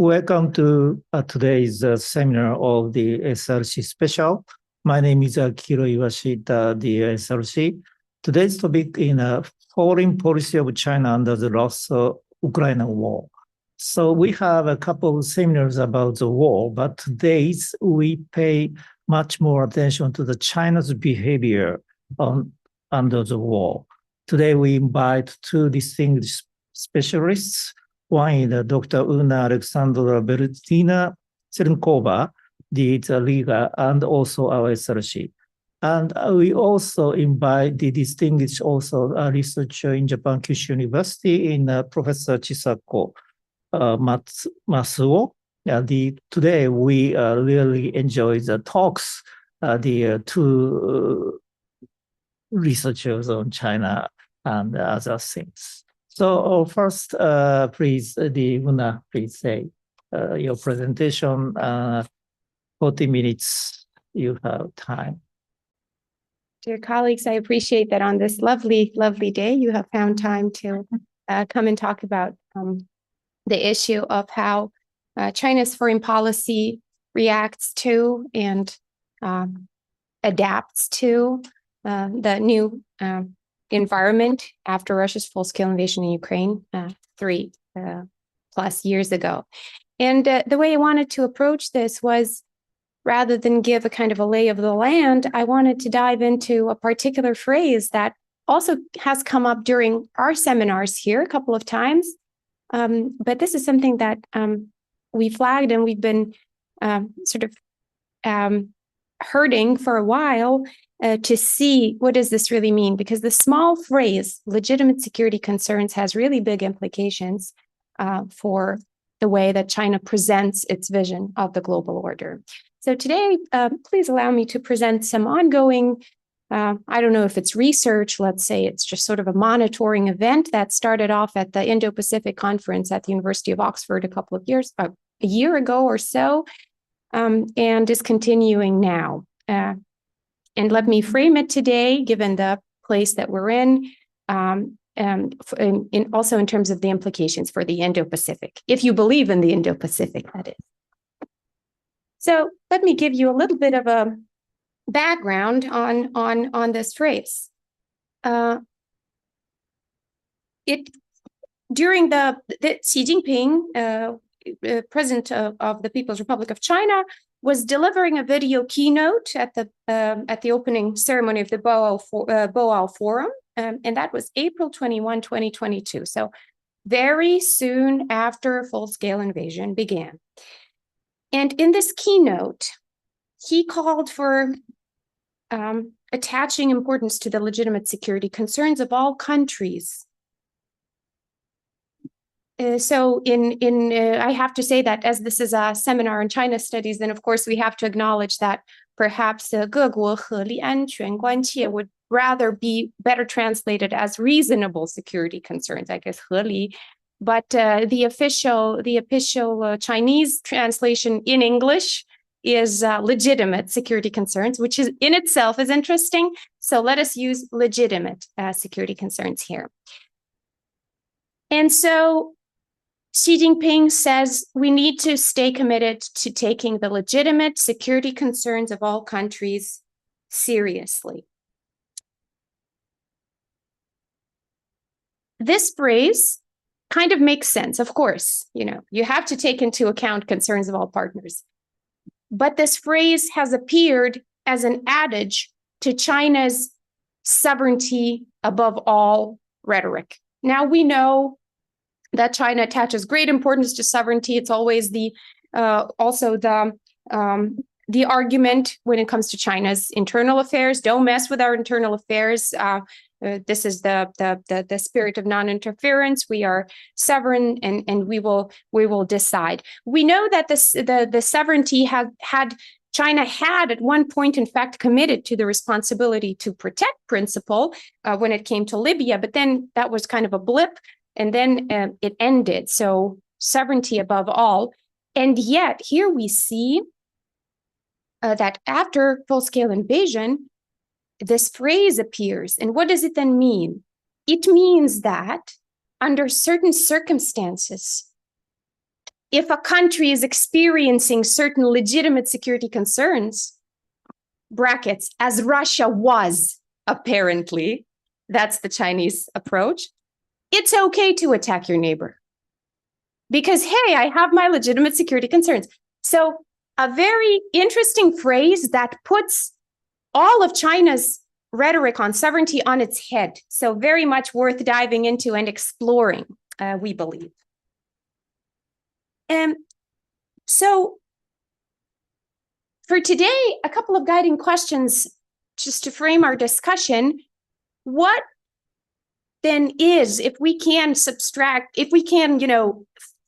Welcome to today's seminar of the SRC special. My name is Akihiro Iwashita, the SRC. Today's topic in foreign policy of China under the Russo-Ukrainian war. So we have a couple of seminars about the war, but today's we pay much more attention to the China's behavior under the war. Today we invite two distinguished specialists. One is Dr. Aleksandra Bērziņa-Čerenkova, the Riga, and also our SRC. And we also invite the distinguished researcher in Japan, Kyushu University, in Professor Chisako, Masuo. Today we really enjoy the talks, the two researchers on China and other things. So first, please, Una, please say your presentation. 40 minutes, you have time. Dear colleagues, I appreciate that on this lovely, lovely day, you have found time to come and talk about the issue of how China's foreign policy reacts to and adapts to the new environment after Russia's full-scale invasion in Ukraine 3+ years ago. And the way I wanted to approach this was, rather than give a kind of a lay of the land, I wanted to dive into a particular phrase that also has come up during our seminars here a couple of times. But this is something that we flagged and we've been hurting for a while to see what does this really mean, because the small phrase legitimate security concerns has really big implications for the way that China presents its vision of the global order. So today, please allow me to present some ongoing, I don't know if it's research, let's say it's just sort of a monitoring event that started off at the Indo-Pacific Conference at the University of Oxford a year ago or so, and is continuing now. And let me frame it today, given the place that we're in, also in terms of the implications for the Indo-Pacific, if you believe in the Indo-Pacific, that is. So let me give you a little bit of a background on this phrase. During the Xi Jinping, President of the People's Republic of China, was delivering a video keynote at the opening ceremony of the Boao Forum, and that was April 21, 2022. So very soon after full-scale invasion began. And in this keynote, he called for attaching importance to the legitimate security concerns of all countries. So I have to say that as this is a seminar in China studies, then of course we have to acknowledge that perhaps 各国合理安全关切 would rather be better translated as reasonable security concerns, I guess 合理. But the official Chinese translation in English is legitimate security concerns, which is in itself is interesting. So let us use legitimate security concerns here. And so Xi Jinping says we need to stay committed to taking the legitimate security concerns of all countries seriously. This phrase kind of makes sense, of course. You have to take into account concerns of all partners. But this phrase has appeared as an adage to China's sovereignty above all rhetoric. Now we know that China attaches great importance to sovereignty. It's always the argument when it comes to China's internal affairs. Don't mess with our internal affairs. This is the spirit of non-interference. We are sovereign, and we will decide. We know that the sovereignty China had at one point, in fact, committed to the responsibility to protect principle when it came to Libya, but then that was kind of a blip. And then it ended. So sovereignty above all. And yet here we see that after full-scale invasion, this phrase appears. And what does it then mean? It means that under certain circumstances, if a country is experiencing certain legitimate security concerns, brackets, as Russia was apparently, that's the Chinese approach, it's okay to attack your neighbor. Because, hey, I have my legitimate security concerns. So a very interesting phrase that puts all of China's rhetoric on sovereignty on its head. So very much worth diving into and exploring, we believe. So for today, a couple of guiding questions just to frame our discussion. What then is, if we can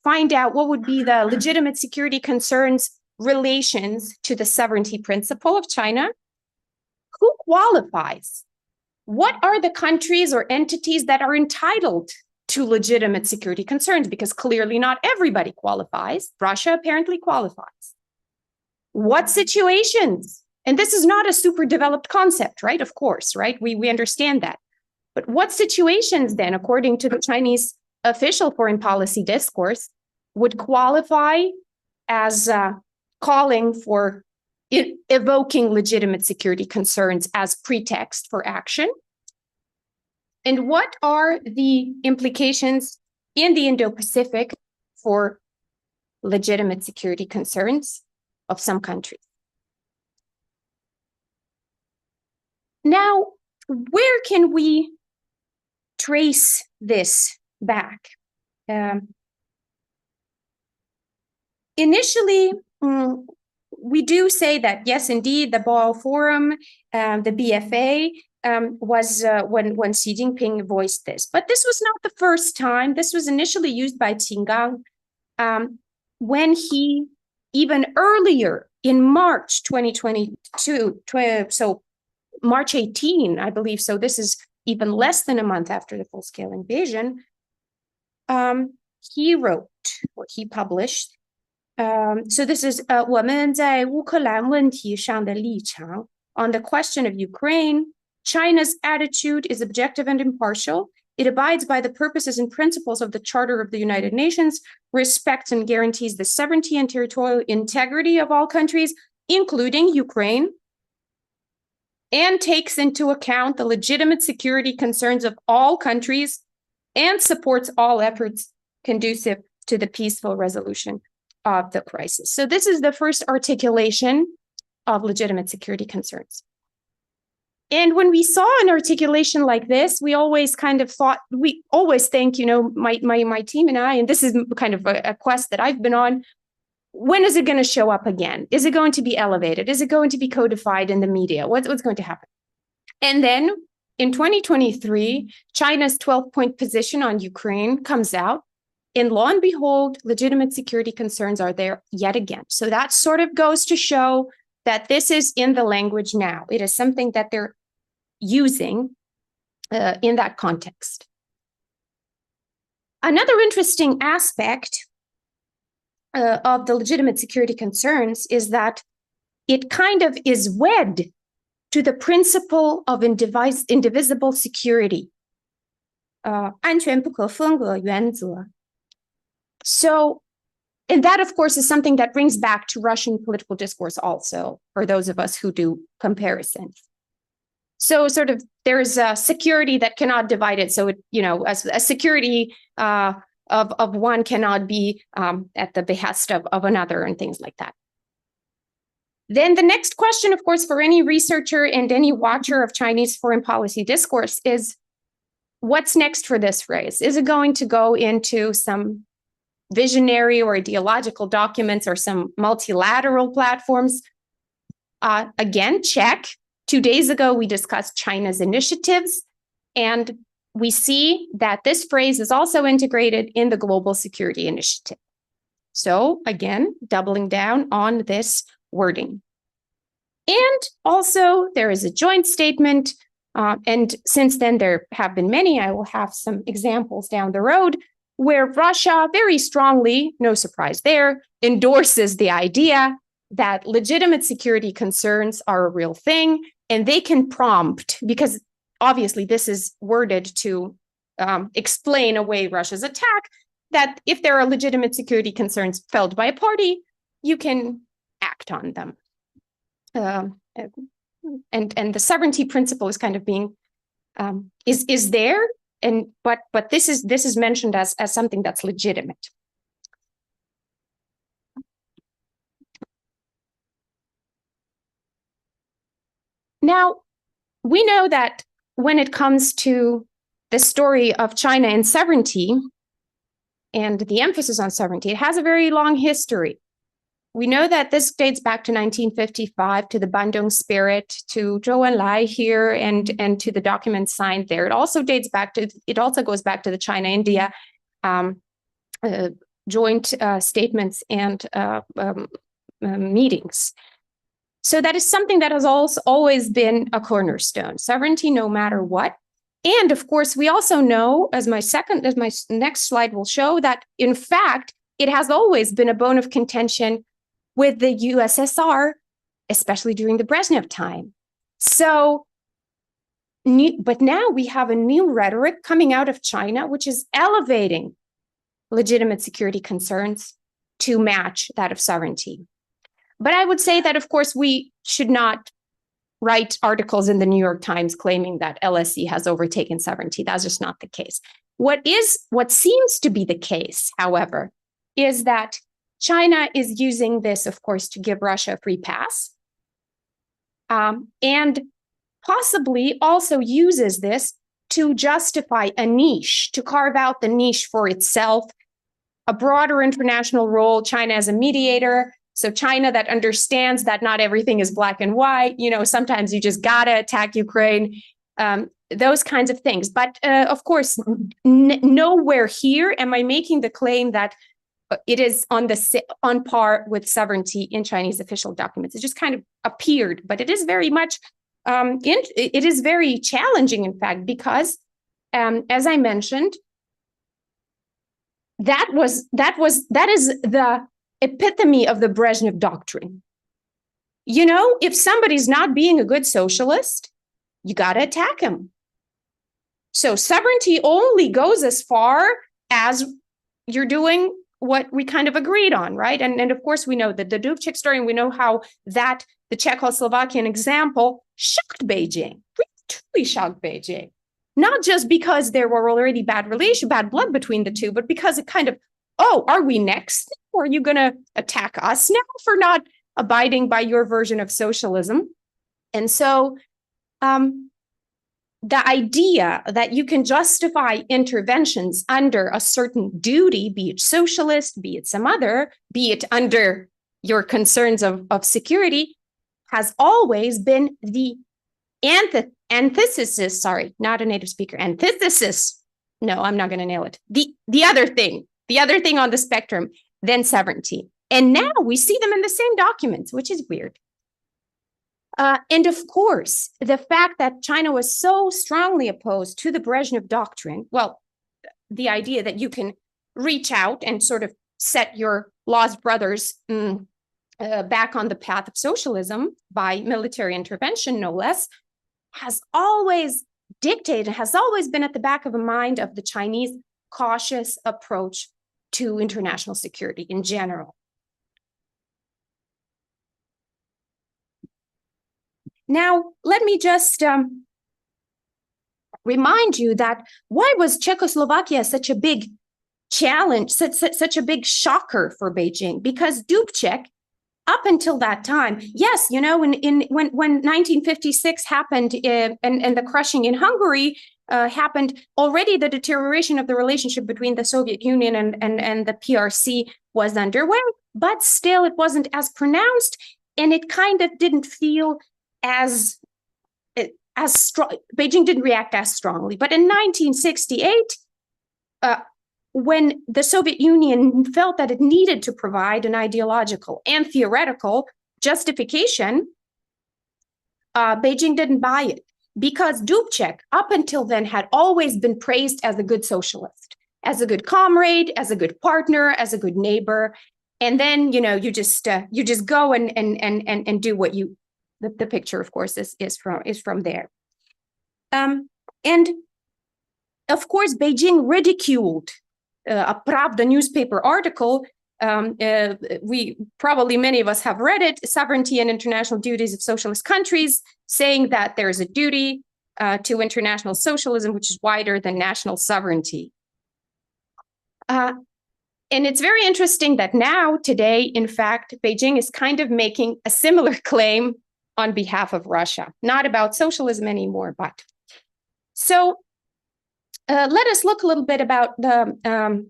find out what would be the legitimate security concerns relations to the sovereignty principle of China, who qualifies? What are the countries or entities that are entitled to legitimate security concerns? Because clearly not everybody qualifies. Russia apparently qualifies. What situations? And this is not a super developed concept, right? Of course, right? We understand that. But what situations then, according to the Chinese official foreign policy discourse, would qualify as calling for evoking legitimate security concerns as pretext for action? And what are the implications in the Indo-Pacific for legitimate security concerns of some countries? Now, where can we trace this back? Initially, we do say that, yes, indeed, the Boao Forum, the BFA, was when Xi Jinping voiced this. But this was not the first time. This was initially used by Qin Gang when he, even earlier in March 2022, so March 18, I believe, so this is even less than a month after the full-scale invasion, he wrote, or he published, so this is 我们在乌克兰问题上的立场 on the question of Ukraine. China's attitude is objective and impartial. It abides by the purposes and principles of the Charter of the United Nations, respects and guarantees the sovereignty and territorial integrity of all countries, including Ukraine, and takes into account the legitimate security concerns of all countries and supports all efforts conducive to the peaceful resolution of the crisis. So this is the first articulation of legitimate security concerns. And when we saw an articulation like this, we always kind of thought, we always think, my team and I, and this is kind of a quest that I've been on, when is it going to show up again? Is it going to be elevated? Is it going to be codified in the media? What's going to happen? And then in 2023, China's 12-point position on Ukraine comes out. And lo and behold, legitimate security concerns are there yet again. So that sort of goes to show that this is in the language now. It is something that they're using in that context. Another interesting aspect of the legitimate security concerns is that it kind of is wed to the principle of indivisible security. 安全不可分割原则. So, and that, of course, is something that brings back to Russian political discourse also, for those of us who do comparisons. So sort of there's a security that cannot divide it. So, a security of one cannot be at the behest of another and things like that. Then the next question, of course, for any researcher and any watcher of Chinese foreign policy discourse is, what's next for this phrase? Is it going to go into some visionary or ideological documents or some multilateral platforms? Again, check. 2 days ago, we discussed China's initiatives, and we see that this phrase is also integrated in the Global Security Initiative. So again, doubling down on this wording. And also, there is a joint statement, and since then there have been many, I will have some examples down the road, where Russia very strongly, no surprise there, endorses the idea that legitimate security concerns are a real thing, and they can prompt, because obviously this is worded to explain away Russia's attack, that if there are legitimate security concerns felt by a party, you can act on them. And the sovereignty principle is kind of being is there, but this is mentioned as something that's legitimate. Now, we know that when it comes to the story of China and sovereignty and the emphasis on sovereignty, it has a very long history. We know that this dates back to 1955, to the Bandung spirit, to Zhou Enlai here, and to the documents signed there. It also goes back to the China-India joint statements and meetings. So that is something that has also always been a cornerstone, sovereignty no matter what. And of course, we also know, as my next slide will show, that in fact, it has always been a bone of contention with the USSR, especially during the Brezhnev time. So, but now we have a new rhetoric coming out of China, which is elevating legitimate security concerns to match that of sovereignty. But I would say that, of course, we should not write articles in the New York Times claiming that LSE has overtaken sovereignty. That's just not the case. What seems to be the case, however, is that China is using this, of course, to give Russia a free pass, and possibly also uses this to justify a niche, to carve out the niche for itself, a broader international role, China as a mediator. So China that understands that not everything is black and white, sometimes you just gotta attack Ukraine, those kinds of things. But of course, nowhere here am I making the claim that it is on par with sovereignty in Chinese official documents. It just kind of appeared, but it is very much, it is very challenging, in fact, because as I mentioned, that is the epitome of the Brezhnev doctrine. If somebody's not being a good socialist, you got to attack him. So sovereignty only goes as far as you're doing what we kind of agreed on, right? And of course, we know that the Dubček story, and we know how the Czechoslovakian example shocked Beijing, truly shocked Beijing. Not just because there were already bad blood between the two, but because it kind of, are we next? Or are you going to attack us now for not abiding by your version of socialism? And so the idea that you can justify interventions under a certain duty, be it socialist, be it some other, be it under your concerns of security, has always been the antithesis, sorry, not a native speaker, antithesis. No, I'm not going to nail it. The other thing on the spectrum than sovereignty. And now we see them in the same documents, which is weird. And of course, the fact that China was so strongly opposed to the Brezhnev doctrine, well, the idea that you can reach out and sort of set your lost brothers back on the path of socialism by military intervention, no less, has always dictated, has always been at the back of the mind of the Chinese cautious approach to international security in general. Now, let me just remind you that why was Czechoslovakia such a big challenge, such a big shocker for Beijing? Because Dubček, up until that time, yes, when 1956 happened and the crushing in Hungary happened, already the deterioration of the relationship between the Soviet Union and the PRC was underway, but still it wasn't as pronounced, and it kind of didn't feel as strong. Beijing didn't react as strongly. But in 1968, when the Soviet Union felt that it needed to provide an ideological and theoretical justification, Beijing didn't buy it, because Dubček, up until then, had always been praised as a good socialist, as a good comrade, as a good partner, as a good neighbor. And then, you just go and do what you. The picture, of course, is from there. And of course, Beijing ridiculed a Pravda newspaper article. We probably, many of us have read it, Sovereignty and International Duties of Socialist Countries, saying that there is a duty to international socialism, which is wider than national sovereignty. And it's very interesting that now, today, in fact, Beijing is kind of making a similar claim on behalf of Russia, not about socialism anymore, but. So let us look a little bit about the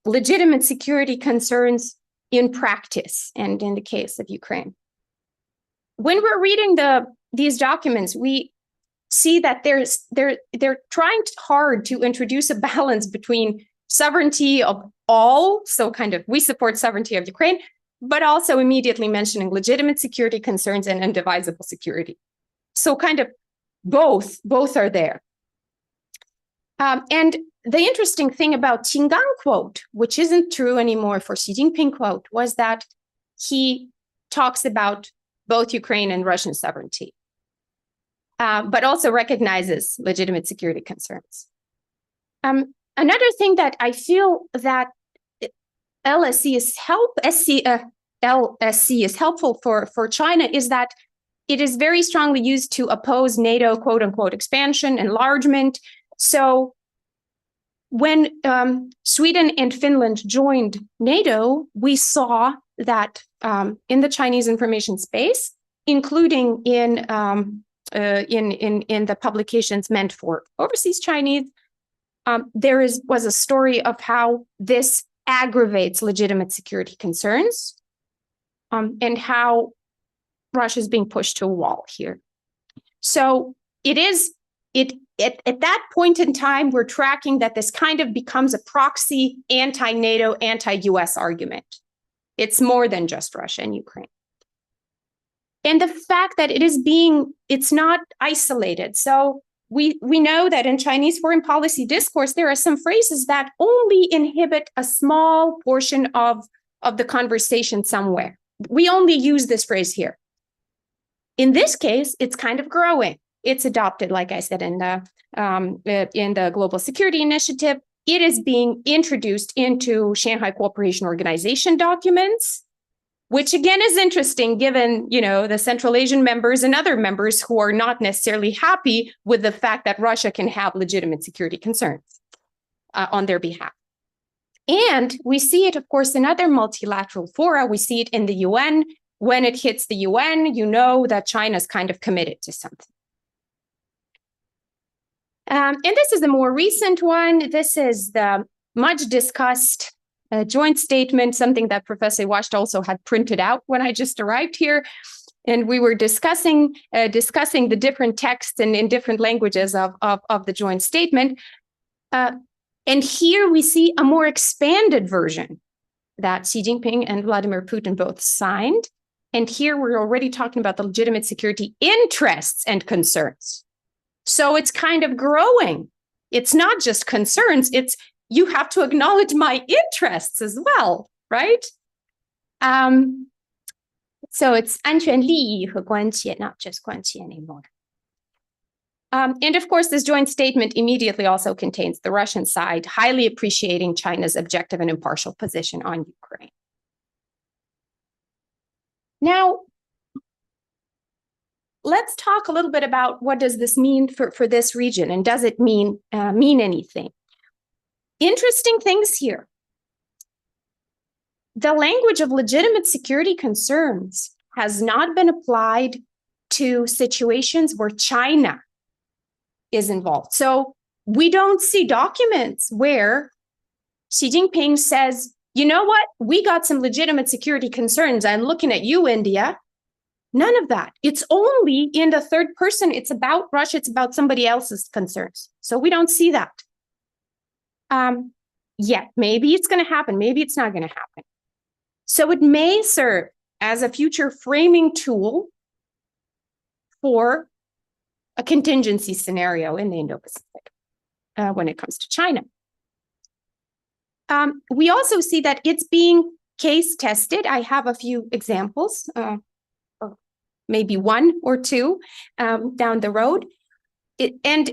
legitimate security concerns in practice and in the case of Ukraine. When we're reading these documents, we see that they're trying hard to introduce a balance between sovereignty of all, so kind of we support sovereignty of Ukraine, but also immediately mentioning legitimate security concerns and indivisible security. So kind of both are there. And the interesting thing about Qinggang quote, which isn't true anymore for Xi Jinping quote, was that he talks about both Ukraine and Russian sovereignty, but also recognizes legitimate security concerns. Another thing that I feel that LSC is helpful for China is that it is very strongly used to oppose NATO, quote unquote, expansion, enlargement. So when Sweden and Finland joined NATO, we saw that in the Chinese information space, including in the publications meant for overseas Chinese, there was a story of how this aggravates legitimate security concerns and how Russia is being pushed to a wall here. So at that point in time, we're tracking that this kind of becomes a proxy anti-NATO, anti-US argument. It's more than just Russia and Ukraine. And the fact that it's not isolated. So we know that in Chinese foreign policy discourse, there are some phrases that only inhibit a small portion of the conversation somewhere. We only use this phrase here. In this case, it's kind of growing. It's adopted, like I said, in the Global Security Initiative. It is being introduced into Shanghai Cooperation Organization documents, which again is interesting given, the Central Asian members and other members who are not necessarily happy with the fact that Russia can have legitimate security concerns on their behalf. And we see it, of course, in other multilateral fora. We see it in the UN. When it hits the UN, you know that China's kind of committed to something. And this is a more recent one. This is the much discussed joint statement, something that Professor Iwashita also had printed out when I just arrived here. And we were discussing the different texts and in different languages of the joint statement. And here we see a more expanded version that Xi Jinping and Vladimir Putin both signed. And here we're already talking about the legitimate security interests and concerns. So it's kind of growing. It's not just concerns, it's you have to acknowledge my interests as well, right? So it's 安全利益和关切, not just 关切 anymore. And of course, this joint statement immediately also contains the Russian side highly appreciating China's objective and impartial position on Ukraine. Now, let's talk a little bit about what does this mean for this region, and does it mean anything? Interesting things here. The language of legitimate security concerns has not been applied to situations where China is involved. So we don't see documents where Xi Jinping says, you know what, we got some legitimate security concerns. I'm looking at you, India. None of that. It's only in the third person. It's about Russia. It's about somebody else's concerns. So we don't see that. Yeah, maybe it's going to happen. Maybe it's not going to happen. So it may serve as a future framing tool for a contingency scenario in the Indo-Pacific when it comes to China. We also see that it's being case tested. I have a few examples, or maybe one or two down the road. And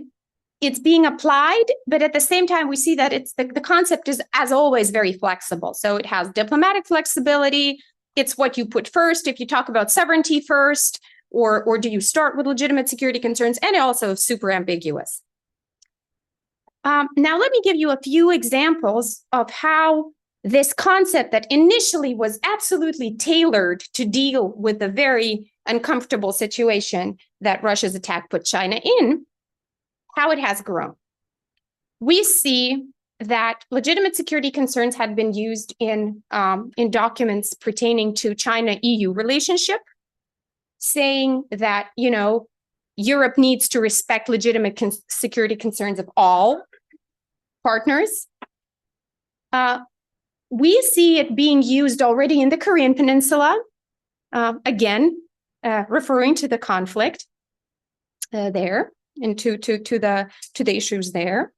it's being applied, but at the same time, we see that it's the concept is, as always, very flexible. So it has diplomatic flexibility. It's what you put first. If you talk about sovereignty first, or do you start with legitimate security concerns, and also super ambiguous. Now, let me give you a few examples of how this concept that initially was absolutely tailored to deal with the very uncomfortable situation that Russia's attack put China in, how it has grown. We see that legitimate security concerns had been used in documents pertaining to China-EU relationship, saying that, you know, Europe needs to respect legitimate security concerns of all partners. We see it being used already in the Korean Peninsula, again, referring to the conflict there and to the issues there.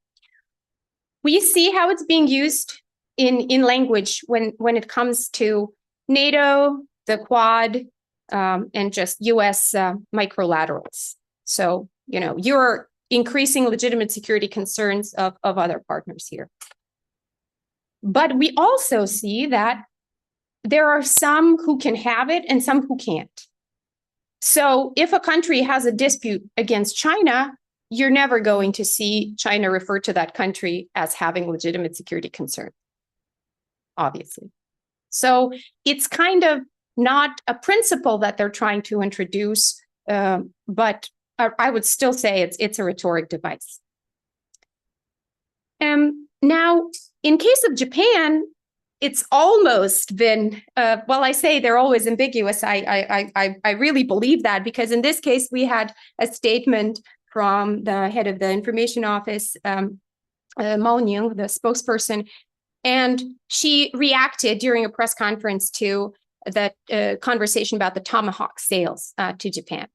We see how it's being used in language when it comes to NATO, the Quad, and just US microlaterals. So, you know, you're increasing legitimate security concerns of other partners here. But we also see that there are some who can have it and some who can't. So if a country has a dispute against China, you're never going to see China refer to that country as having legitimate security concern, obviously. So it's kind of not a principle that they're trying to introduce, but I would still say it's a rhetoric device. Now, in case of Japan, it's almost been, well, I say they're always ambiguous. I really believe that, because in this case, we had a statement from the head of the information office, Mao Ning, the spokesperson, and she reacted during a press conference to the conversation about the Tomahawk sales to Japan.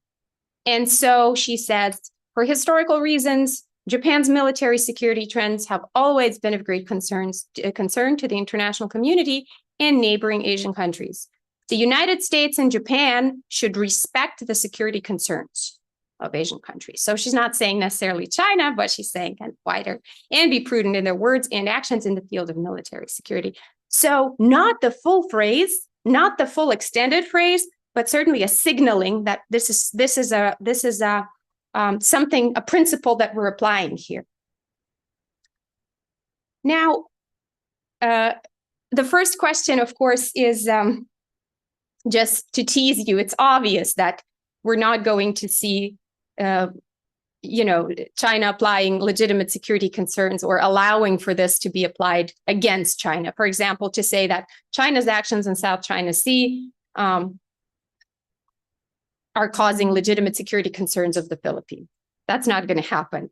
And so she says, for historical reasons, Japan's military security trends have always been of great concern to the international community and neighboring Asian countries. The United States and Japan should respect the security concerns of Asian countries. So she's not saying necessarily China, but she's saying kind of wider, and be prudent in their words and actions in the field of military security. So not the full phrase, not the full extended phrase, but certainly a signaling that this is something, a principle that we're applying here. Now, the first question, of course, is just to tease you. It's obvious that we're not going to see, you know, China applying legitimate security concerns or allowing for this to be applied against China. For example, to say that China's actions in South China Sea are causing legitimate security concerns of the Philippines. That's not going to happen.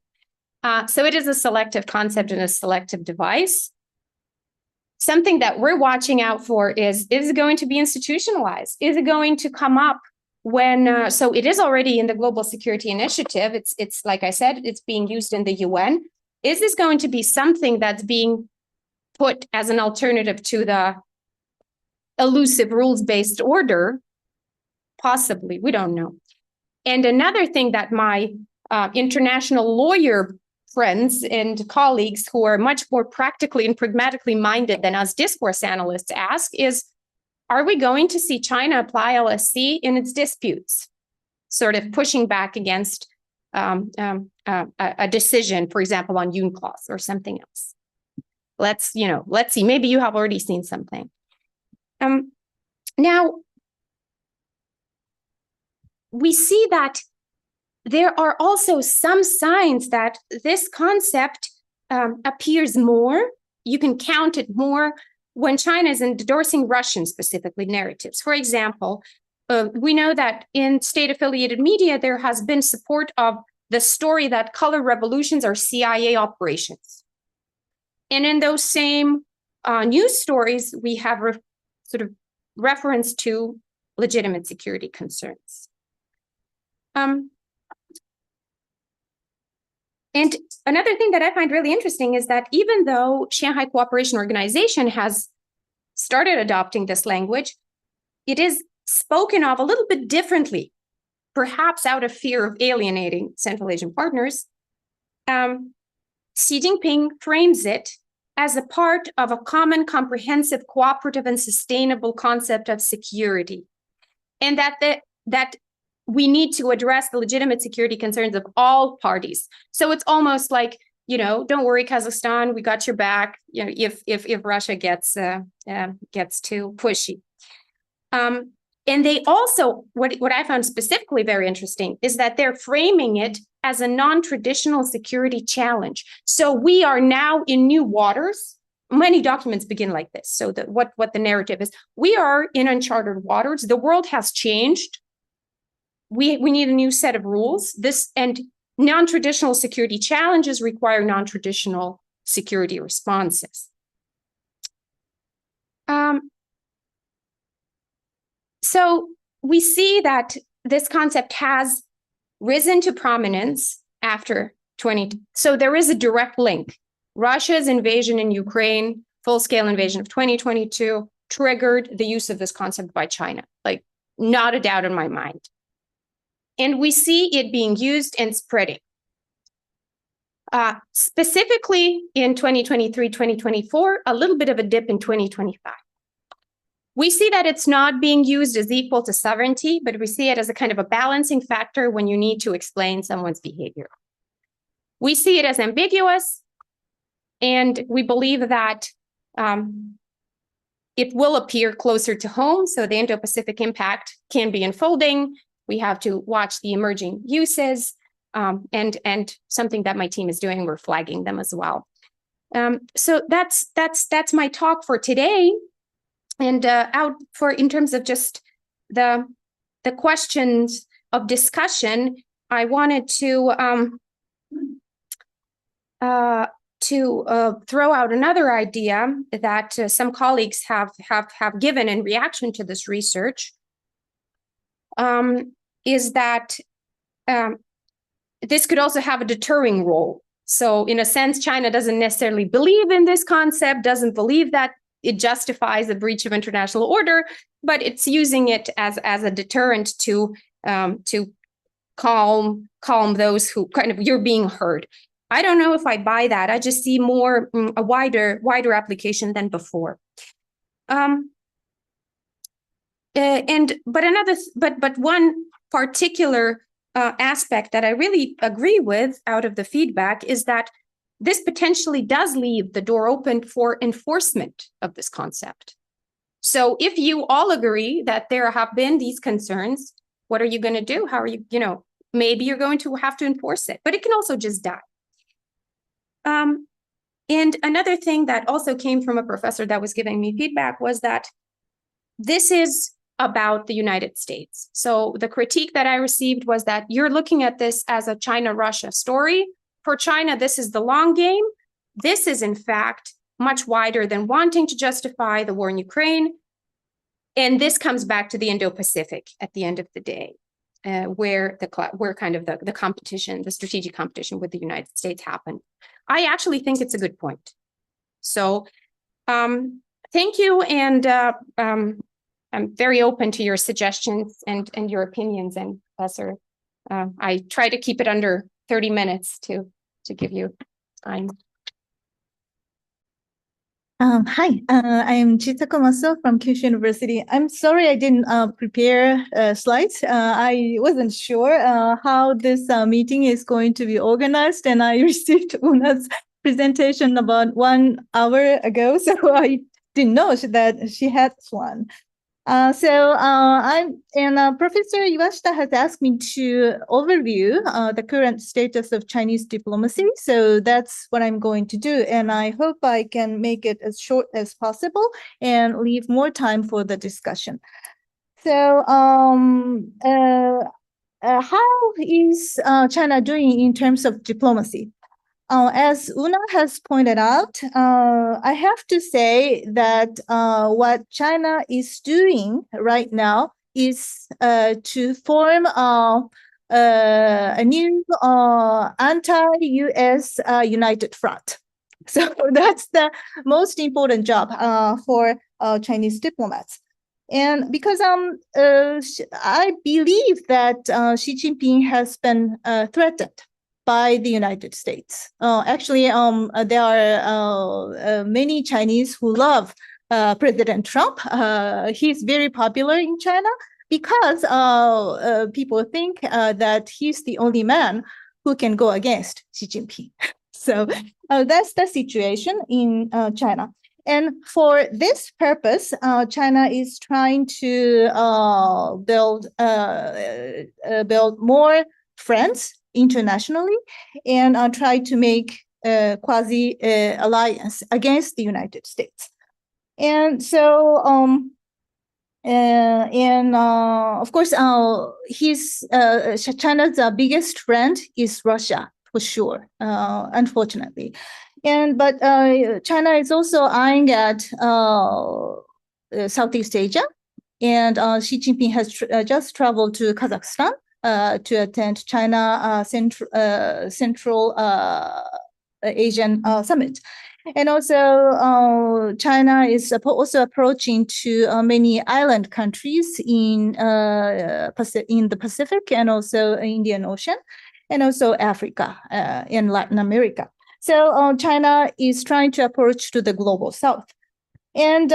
So it is a selective concept and a selective device. Something that we're watching out for is it going to be institutionalized? Is it going to come up when, so it is already in the Global Security Initiative. It's like I said, it's being used in the UN. Is this going to be something that's being put as an alternative to the elusive rules-based order? Possibly, we don't know. And another thing that my international lawyer friends and colleagues who are much more practically and pragmatically minded than us discourse analysts ask is, are we going to see China apply LSC in its disputes, sort of pushing back against a decision, for example, on UNCLOS or something else? Let's see. Maybe you have already seen something. Now, we see that there are also some signs that this concept appears more, you can count it more, when China is endorsing Russian specifically narratives. For example, we know that in state-affiliated media, there has been support of the story that color revolutions are CIA operations. And in those same news stories, we have sort of reference to legitimate security concerns. And another thing that I find really interesting is that even though Shanghai Cooperation Organization has started adopting this language, it is spoken of a little bit differently, perhaps out of fear of alienating Central Asian partners. Xi Jinping frames it as a part of a common, comprehensive, cooperative, and sustainable concept of security, and that we need to address the legitimate security concerns of all parties. So it's almost like, don't worry, Kazakhstan, we got your back. If Russia gets too pushy. And they also, what I found specifically very interesting is that they're framing it as a non-traditional security challenge. So we are now in new waters. Many documents begin like this. So what the narrative is, we are in uncharted waters. The world has changed. We need a new set of rules. And non-traditional security challenges require non-traditional security responses. So we see that this concept has risen to prominence after 20. So there is a direct link. Russia's invasion in Ukraine, full-scale invasion of 2022, triggered the use of this concept by China. Like, not a doubt in my mind. And we see it being used and spreading. Specifically in 2023, 2024, a little bit of a dip in 2025. We see that it's not being used as equal to sovereignty, but we see it as a kind of a balancing factor when you need to explain someone's behavior. We see it as ambiguous, and we believe that it will appear closer to home, so the Indo-Pacific impact can be unfolding. We have to watch the emerging uses, and something that my team is doing, we're flagging them as well. So that's my talk for today. And in terms of just the questions of discussion, I wanted to throw out another idea that some colleagues have given in reaction to this research, is that this could also have a deterring role. So in a sense, China doesn't necessarily believe in this concept, doesn't believe that it justifies a breach of international order, but it's using it as a deterrent to calm those who kind of, you're being heard. I don't know if I buy that. I just see more a wider application than before. But one particular aspect that I really agree with out of the feedback is that this potentially does leave the door open for enforcement of this concept. So if you all agree that there have been these concerns, what are you going to do? How are you, maybe you're going to have to enforce it, but it can also just die. And another thing that also came from a professor that was giving me feedback was that this is about the United States. So the critique that I received was that you're looking at this as a China-Russia story. For China, this is the long game. This is, in fact, much wider than wanting to justify the war in Ukraine. And this comes back to the Indo-Pacific at the end of the day, where kind of the competition, the strategic competition with the United States happened. I actually think it's a good point. So thank you. And I'm very open to your suggestions and your opinions. And Professor, I try to keep it under 30 minutes to give you time. Hi, I am Chisako Masuo from Kyushu University. I'm sorry I didn't prepare slides. I wasn't sure how this meeting is going to be organized, and I received Una's presentation about 1 hour ago, so I didn't know that she had one. Professor Iwashita has asked me to overview the current status of Chinese diplomacy. So that's what I'm going to do. And I hope I can make it as short as possible and leave more time for the discussion. So how is China doing in terms of diplomacy? As Una has pointed out, I have to say that what China is doing right now is to form a new anti-US united front. So that's the most important job for Chinese diplomats. And because I believe that Xi Jinping has been threatened by the United States. Actually, there are many Chinese who love President Trump. He's very popular in China because people think that he's the only man who can go against Xi Jinping. So that's the situation in China. And for this purpose, China is trying to build more friends internationally and try to make a quasi alliance against the United States. And so, of course, China's biggest friend is Russia, for sure, unfortunately. But China is also eyeing at Southeast Asia, and Xi Jinping has just traveled to Kazakhstan to attend China Central Asian Summit. And also, China is also approaching to many island countries in the Pacific and also Indian Ocean, and also Africa and Latin America. So China is trying to approach to the global south. And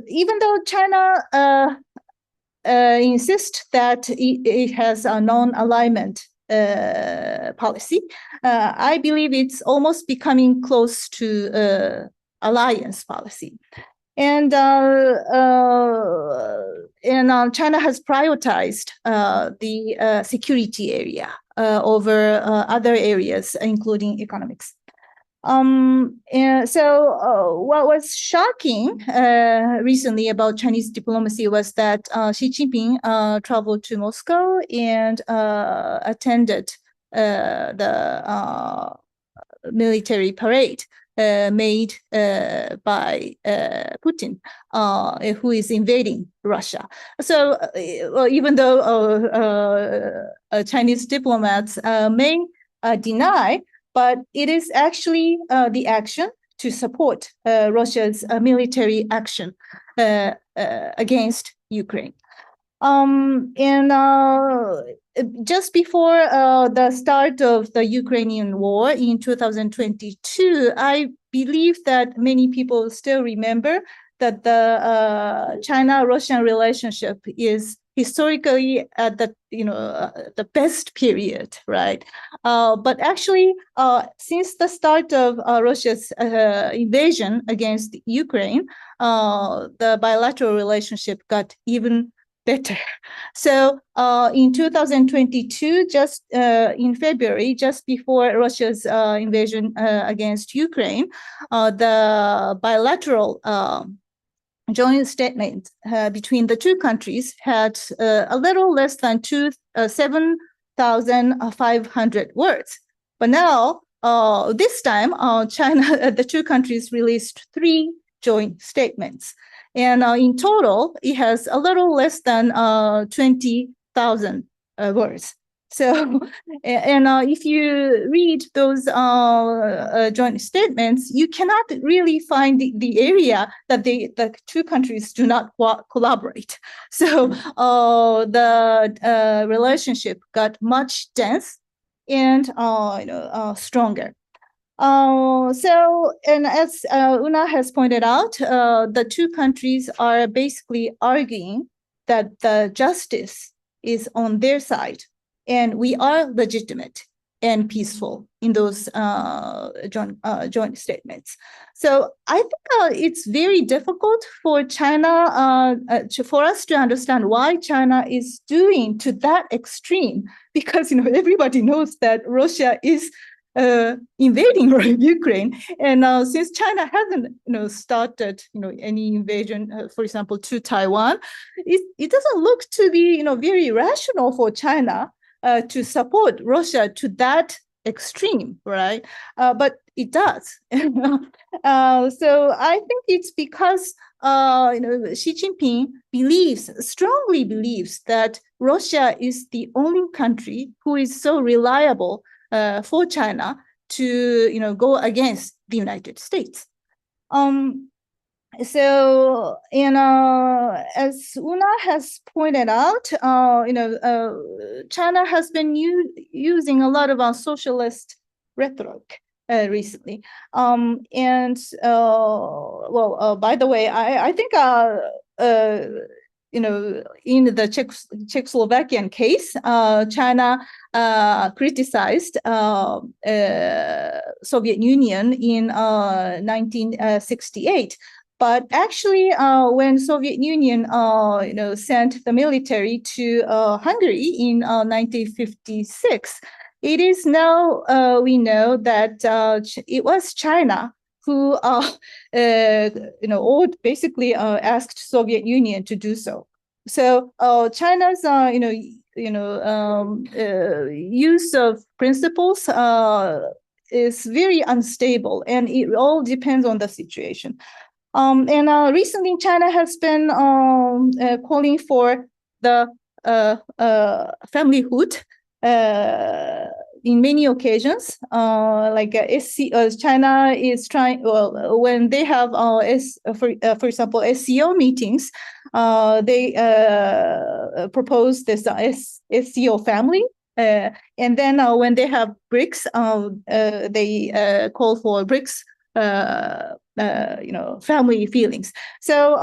even though China insists that it has a non-alignment policy, I believe it's almost becoming close to alliance policy. And China has prioritized the security area over other areas, including economics. And so what was shocking recently about Chinese diplomacy was that Xi Jinping traveled to Moscow and attended the military parade made by Putin, who is invading Russia. So even though Chinese diplomats may deny, but it is actually the action to support Russia's military action against Ukraine. Just before the start of the Ukrainian war in 2022, I believe that many people still remember that the China-Russian relationship is historically at the best period, right? But actually, since the start of Russia's invasion against Ukraine, the bilateral relationship got even better. So in 2022, just in February, just before Russia's invasion against Ukraine, the bilateral joint statement between the two countries had a little less than 7,500 words. But now, this time, the two countries released 3 joint statements. And in total, it has a little less than 20,000 words. So, and if you read those joint statements, you cannot really find the area that the two countries do not collaborate. So the relationship got much dense and stronger. So, and as Una has pointed out, the two countries are basically arguing that the justice is on their side, and we are legitimate and peaceful in those joint statements. So I think it's very difficult for China, for us to understand why China is doing to that extreme, because everybody knows that Russia is invading Ukraine, and since China hasn't started any invasion, for example, to Taiwan, it doesn't look to be very rational for China to support Russia to that extreme, right? But it does. So I think it's because Xi Jinping strongly believes that Russia is the only country who is so reliable for China to go against the United States. So, as Una has pointed out, China has been using a lot of our socialist rhetoric recently. By the way, I think in the Czechoslovakian case, China criticized Soviet Union in 1968. But actually, when Soviet Union, sent the military to Hungary in 1956, it is now we know that it was China who, basically asked Soviet Union to do so. So China's, use of principles is very unstable, and it all depends on the situation. Recently, China has been calling for the familyhood in many occasions. China is trying. Well, when they have for example, SCO meetings, they propose this SCO family. And then when they have BRICS, they call for BRICS. Family feelings. So,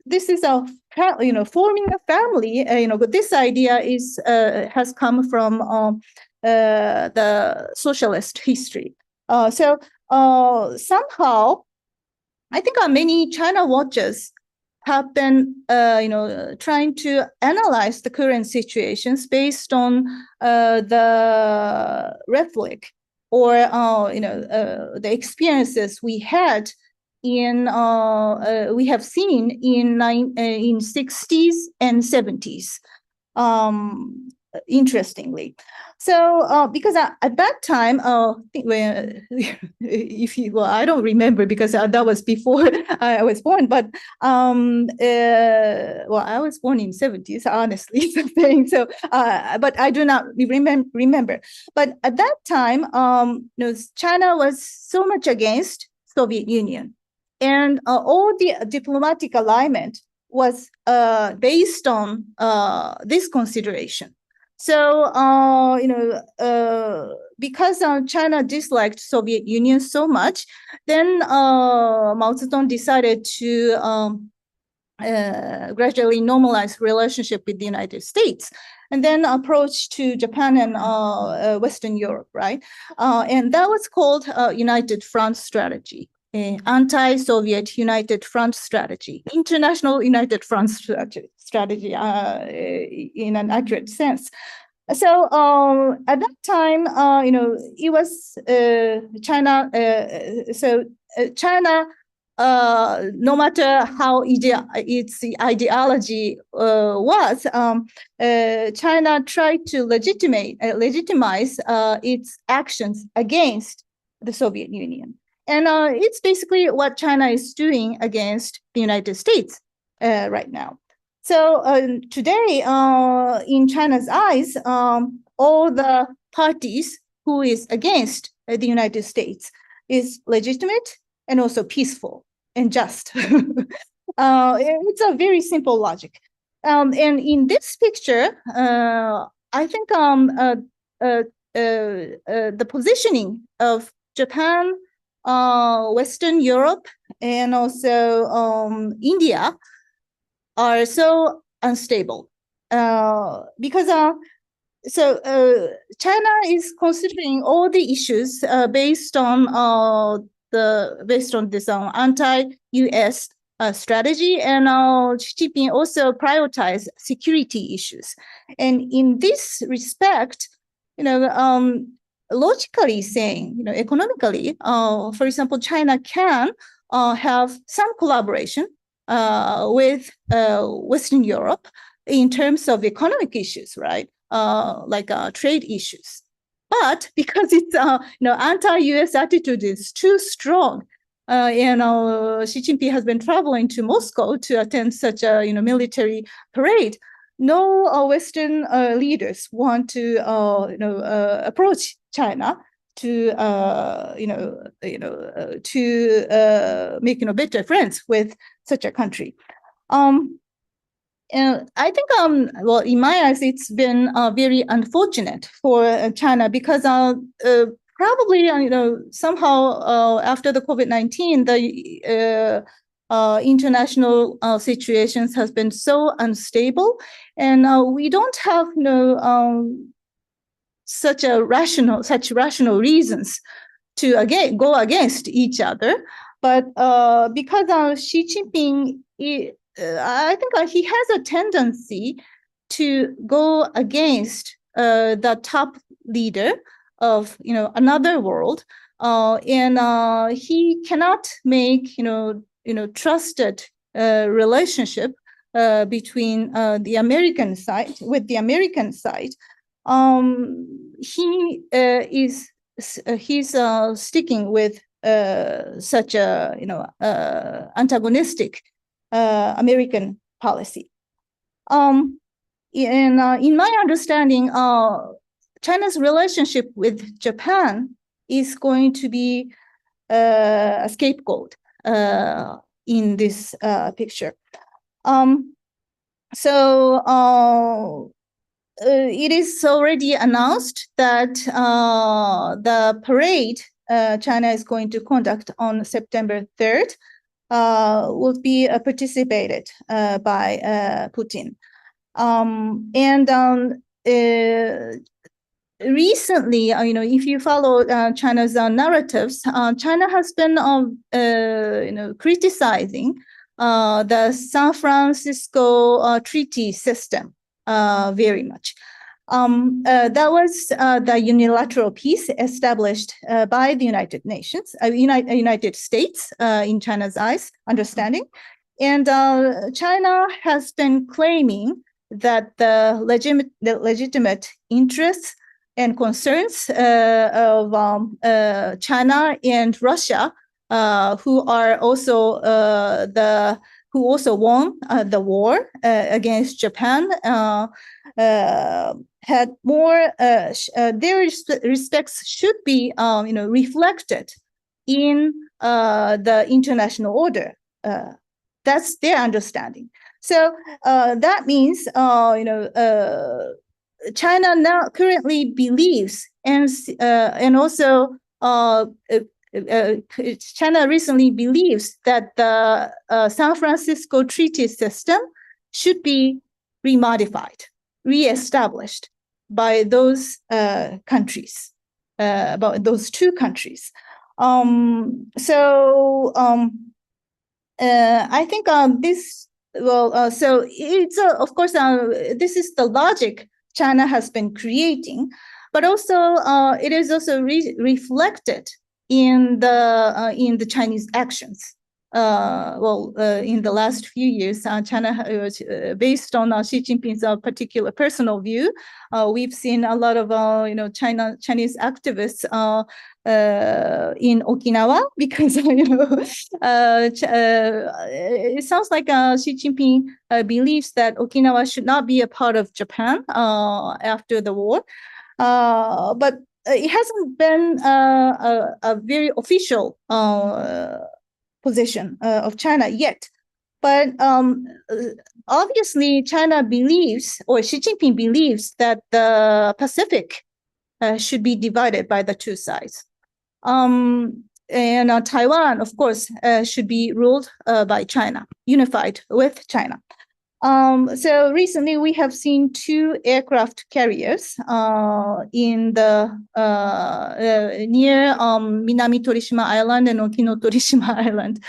this is forming a family. But this idea has come from the socialist history. So somehow, I think many China watchers have been, trying to analyze the current situations based on the rhetoric or the experiences we had we have seen in 60s and 70s. Interestingly, so because at that time, I don't remember because that was before I was born. But I was born in 70s, honestly. So, but I do not remember. But at that time, China was so much against Soviet Union, and all the diplomatic alignment was based on this consideration. So, because China disliked Soviet Union so much, then Mao Zedong decided to gradually normalize relationship with the United States, and then approach to Japan and Western Europe, right? And that was called United Front Strategy. Anti-Soviet United Front Strategy, International United Front Strategy in an accurate sense. So at that time, it was China. China, no matter how its ideology was, China tried to legitimize its actions against the Soviet Union. And it's basically what China is doing against the United States right now. So today, in China's eyes, all the parties who is against the United States is legitimate and also peaceful and just. It's a very simple logic. And in this picture, I think the positioning of Japan, Western Europe, and also India are so unstable because China is considering all the issues based on this anti-US strategy, and Xi Jinping also prioritized security issues. And in this respect, logically saying, economically, for example, China can have some collaboration with Western Europe in terms of economic issues, right? Like trade issues. But because it's anti-US attitude is too strong, Xi Jinping has been traveling to Moscow to attend such a military parade. No Western leaders want to approach China. to make better friends with such a country. And I think, well, in my eyes, it's been very unfortunate for China because probably, somehow after the COVID-19, the international situations has been so unstable, and we don't have, such rational reasons to go against each other. But because Xi Jinping, I think he has a tendency to go against the top leader of another world, and he cannot make trusted relationship between the American side with the American side. He's sticking with such a antagonistic American policy. And in my understanding, China's relationship with Japan is going to be a scapegoat in this picture. It is already announced that the parade China is going to conduct on September 3rd will be participated by Putin. Recently, if you follow China's narratives, China has been, criticizing the San Francisco Treaty system very much. That was the unilateral peace established by the United Nations, United States, in China's eyes, understanding. And China has been claiming that the legitimate interests and concerns of China and Russia, who also won the war against Japan, had more. Their respects should be, reflected in the international order. That's their understanding. So that means, China now currently believes, and also China recently believes that the San Francisco Treaty system should be reestablished by those countries, about those two countries. I think this. Well, so it's of course this is the logic China has been creating, but also it is also reflected in the Chinese actions. In the last few years, China, based on Xi Jinping's particular personal view, we've seen a lot of Chinese activists in Okinawa because it sounds like Xi Jinping believes that Okinawa should not be a part of Japan after the war, but it hasn't been a very official position of China yet. But obviously, China believes, or Xi Jinping believes, that the Pacific should be divided by the two sides. And Taiwan, of course, should be ruled by China, unified with China. So recently, we have seen two aircraft carriers in the near Minami Torishima Island and Okino Torishima Island,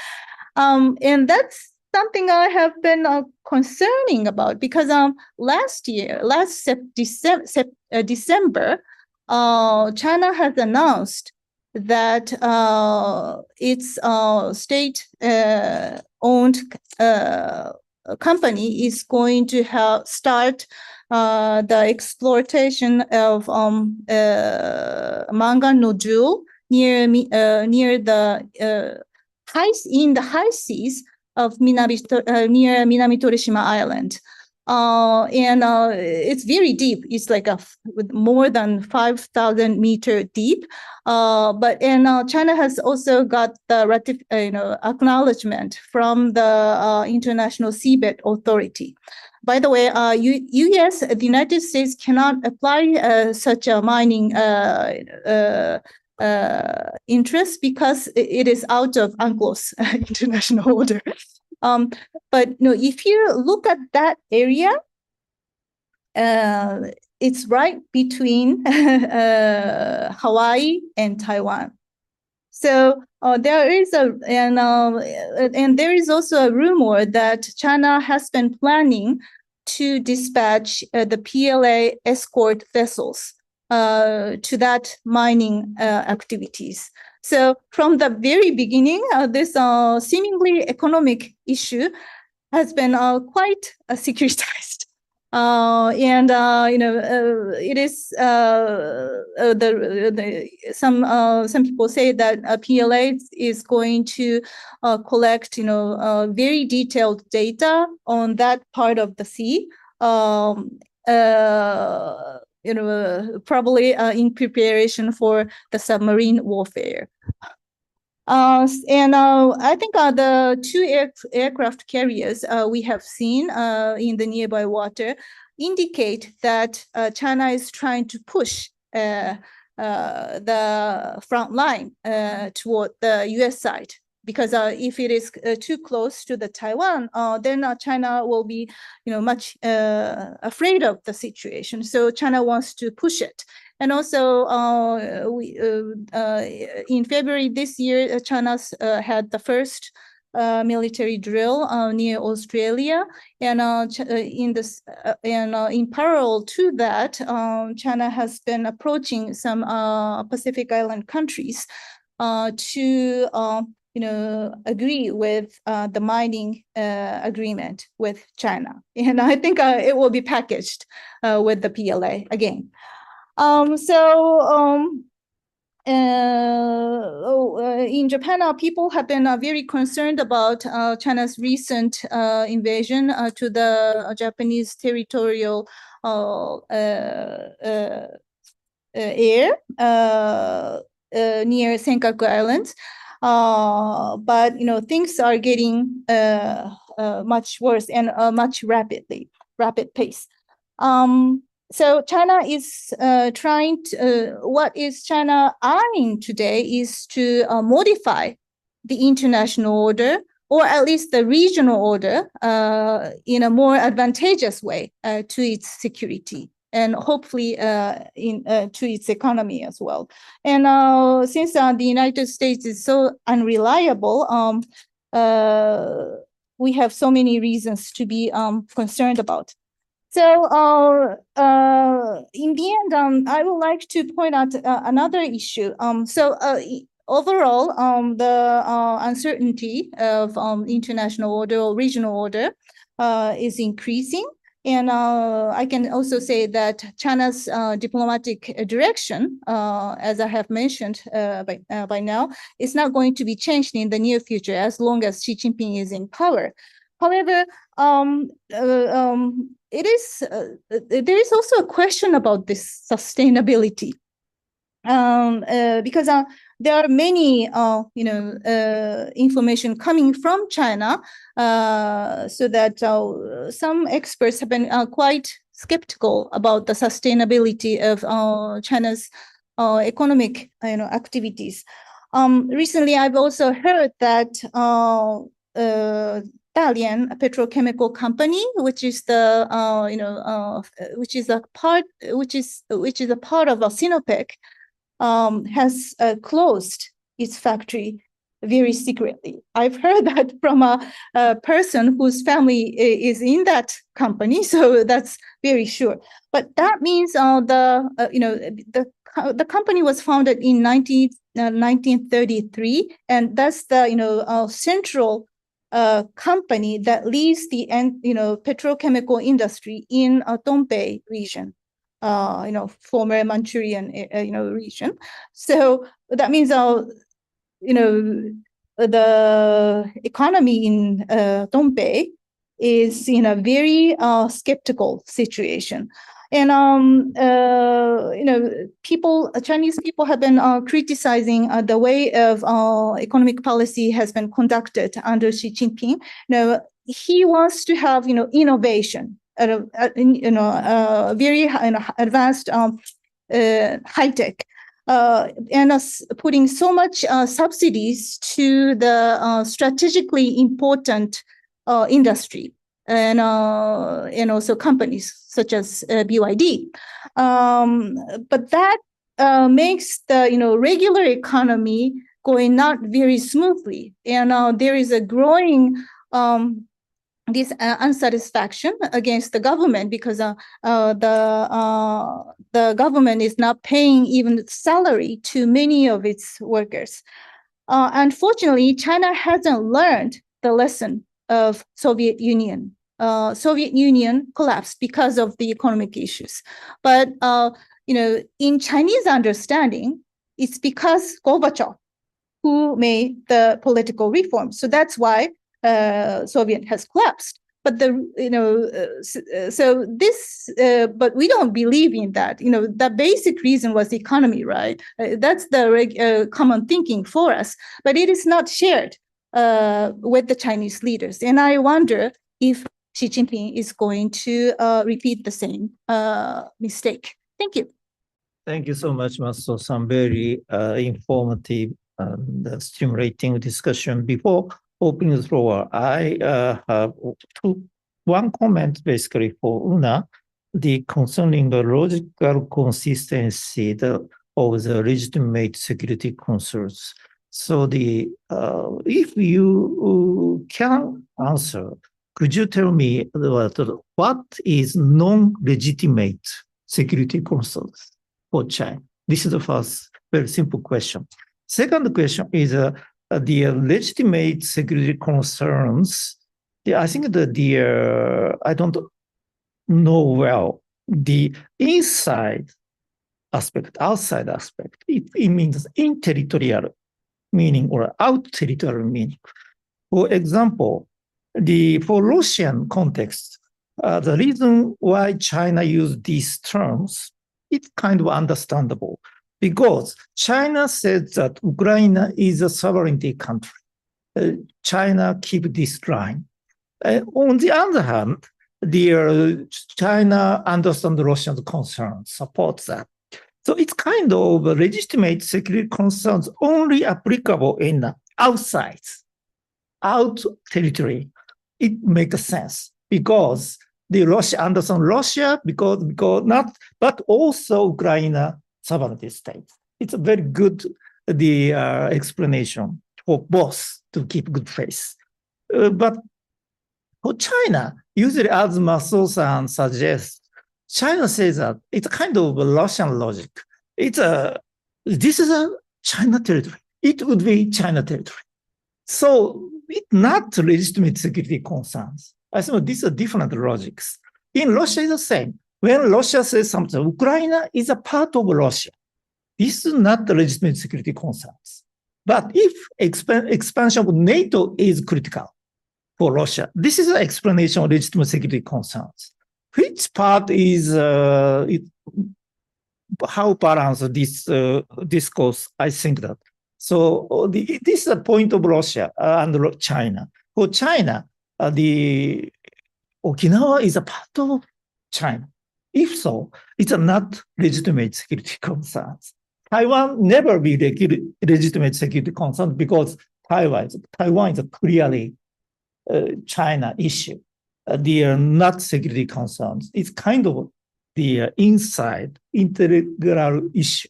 and that's something I have been concerning about because last December, China has announced that its state-owned company is going to start the exploitation of mangan nodule near the high seas of near Minami Torishima Island. And it's very deep. It's like with more than 5,000 meter deep. But China has also got the acknowledgement from the International Seabed Authority. By the way, U.S., the United States cannot apply such a mining interest because it is out of UNCLOS international order. But if you look at that area, it's right between Hawaii and Taiwan. So there is there is also a rumor that China has been planning to dispatch the PLA escort vessels to that mining activities. So from the very beginning, this seemingly economic issue has been quite securitized. It is some people say that PLA is going to collect very detailed data on that part of the sea. Probably in preparation for the submarine warfare. I think the two aircraft carriers we have seen in the nearby water indicate that China is trying to push the front line toward the U.S. side. Because if it is too close to the Taiwan, then China will be, much afraid of the situation. So China wants to push it. And also, in February this year, China's had the first military drill near Australia, and in parallel to that, China has been approaching some Pacific Island countries to agree with the mining agreement with China. And I think it will be packaged with the PLA again. In Japan, people have been very concerned about China's recent invasion to the Japanese territorial air near Senkaku Islands. But things are getting much worse and much rapid pace. So China is trying to, what is China eyeing today is to modify the international order, or at least the regional order, in a more advantageous way to its security, and hopefully to its economy as well. And since the United States is so unreliable, we have so many reasons to be concerned about. So in the end, I would like to point out another issue. Overall, the uncertainty of international order or regional order is increasing. And I can also say that China's diplomatic direction, as I have mentioned by now, is not going to be changed in the near future as long as Xi Jinping is in power. However, there is also a question about this sustainability, because there are many, information coming from China, so that some experts have been quite skeptical about the sustainability of China's economic, activities. Recently, I've also heard that Italian petrochemical company, which is the which is a part of Sinopec, has closed its factory very secretly. I've heard that from a person whose family is in that company, so that's very sure. But that means the company was founded in 1933, and that's the central company that leads the petrochemical industry in Dongbei region, former Manchurian region. So that means the economy in Dongbei is in a very skeptical situation. And Chinese people have been criticizing the way of economic policy has been conducted under Xi Jinping. He wants to have innovation at a very advanced high tech, and putting so much subsidies to the strategically important industry and also companies such as BYD. But that makes the regular economy going not very smoothly, and there is a growing this unsatisfaction against the government because the government is not paying even salary to many of its workers. Unfortunately, China hasn't learned the lesson of Soviet Union. Soviet Union collapsed because of the economic issues. But in Chinese understanding, it's because Gorbachev who made the political reforms. So that's why Soviet has collapsed. But but we don't believe in that. The basic reason was the economy, right? That's the common thinking for us. But it is not shared with the Chinese leaders. And I wonder if Xi Jinping is going to repeat the same mistake. Thank you. Thank you so much, Masuo. Some very informative and stimulating discussion. Before opening the floor, I have one comment basically for Una, concerning the logical consistency of the legitimate security concerns. So if you can answer, could you tell me what is non-legitimate security concerns for China? This is the first very simple question. Second question is the legitimate security concerns. I think I don't know well the inside aspect, outside aspect. It means in territorial meaning or out territorial meaning. For example, for Russian context, the reason why China used these terms, it's kind of understandable because China said that Ukraine is a sovereignty country. China keep this line. On the other hand, China understands Russian concerns, supports that. So it's kind of legitimate security concerns only applicable in the out territory. It makes sense because Russia understands Russia because not, but also Ukraine sovereignty state. It's a very good explanation for both to keep good faith. But for China, usually as Masuo-san suggests, China says that it's kind of a Russian logic. This is a China territory. It would be China territory. So it's not legitimate security concerns. I think these are different logics. In Russia, it's the same. When Russia says something, Ukraine is a part of Russia. This is not the legitimate security concerns. But if expansion of NATO is critical for Russia, this is an explanation of legitimate security concerns. Which part is how balanced this discourse? I think that. So this is a point of Russia and China. For China, the Okinawa is a part of China. If so, it's not legitimate security concerns. Taiwan never be legitimate security concern because Taiwan is a clearly China issue. They are not security concerns. It's kind of the inside integral issue.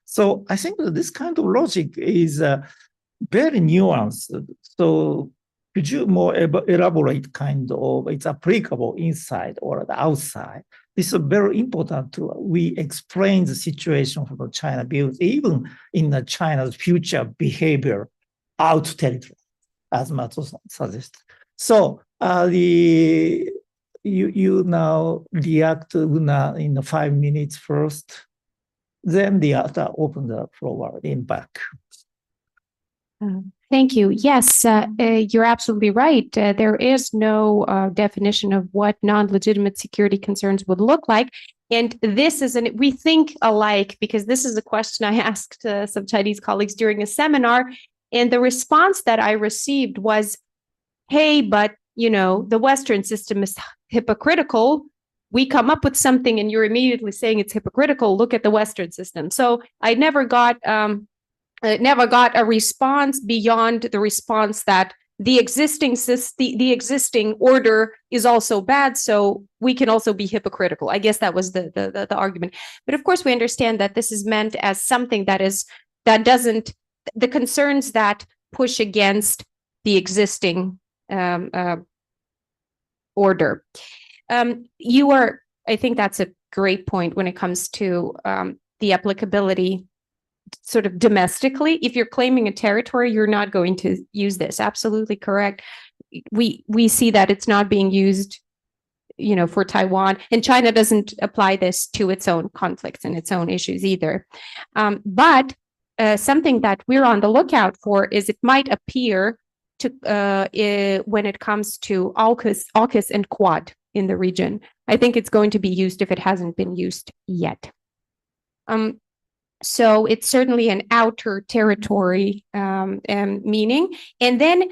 So I think that this kind of logic is very nuanced. So could you more elaborate kind of it's applicable inside or the outside? This is very important we explain the situation for China because even in China's future behavior out territory, as Masuo suggests. So you now react in 5 minutes first, then the other open the floor in back. Thank you. Yes, you're absolutely right. There is no definition of what non-legitimate security concerns would look like. And this is we think alike, because this is a question I asked some Chinese colleagues during a seminar. And the response that I received was, hey, but, the Western system is hypocritical. We come up with something and you're immediately saying it's hypocritical. Look at the Western system. So I never got a response beyond the response that the existing order is also bad, so we can also be hypocritical. I guess that was the argument. But of course, we understand that this is meant as something that doesn't, the concerns that push against the existing order. I think that's a great point when it comes to the applicability sort of domestically. If you're claiming a territory, you're not going to use this. Absolutely correct. We see that it's not being used, for Taiwan, and China doesn't apply this to its own conflicts and its own issues either. But something that we're on the lookout for is it might appear to when it comes to AUKUS and Quad in the region. I think it's going to be used if it hasn't been used yet. So it's certainly an outer territory meaning. And then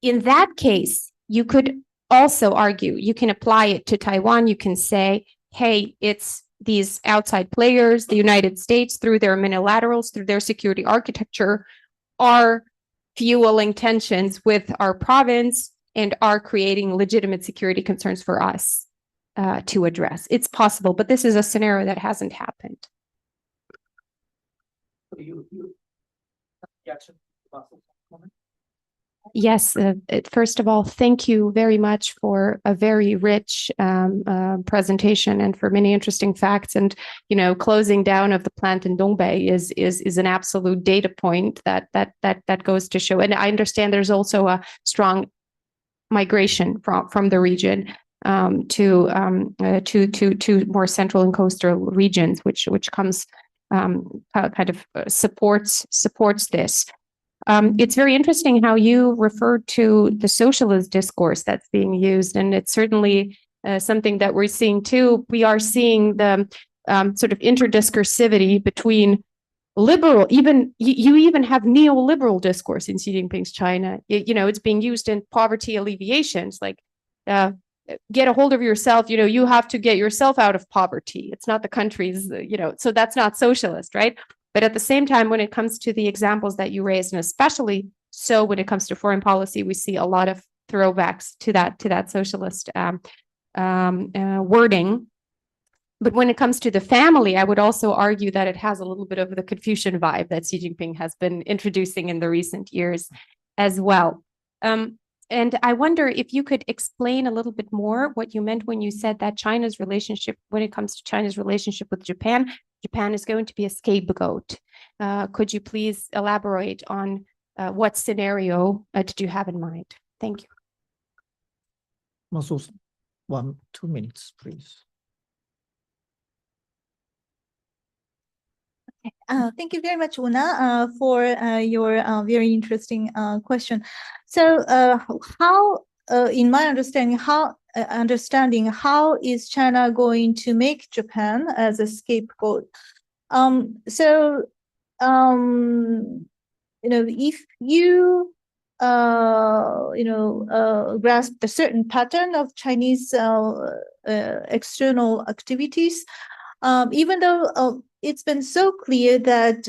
in that case, you could also argue, you can apply it to Taiwan. You can say, hey, it's these outside players, the United States, through their minilaterals, through their security architecture, are fueling tensions with our province and are creating legitimate security concerns for us to address. It's possible, but this is a scenario that hasn't happened. Yes, first of all, thank you very much for a very rich presentation and for many interesting facts. And closing down of the plant in Dongbei is an absolute data point that goes to show. And I understand there's also a strong migration from the region to more central and coastal regions, which comes kind of supports this. It's very interesting how you referred to the socialist discourse that's being used, and it's certainly something that we're seeing too. We are seeing the sort of interdiscursivity between liberal, you even have neoliberal discourse in Xi Jinping's China. It's being used in poverty alleviation. It's like, get a hold of yourself, you have to get yourself out of poverty. It's not the country's, so that's not socialist, right? But at the same time, when it comes to the examples that you raised, and especially so when it comes to foreign policy, we see a lot of throwbacks to that socialist wording. But when it comes to the family, I would also argue that it has a little bit of the Confucian vibe that Xi Jinping has been introducing in the recent years as well. And I wonder if you could explain a little bit more what you meant when you said that China's relationship, when it comes to China's relationship with Japan is going to be a scapegoat. Could you please elaborate on what scenario did you have in mind? Thank you. Masuo, 1-2 minutes, please. Thank you very much, Una, for your very interesting question. So, how, in my understanding, how is China going to make Japan as a scapegoat? If you grasp a certain pattern of Chinese external activities, even though it's been so clear that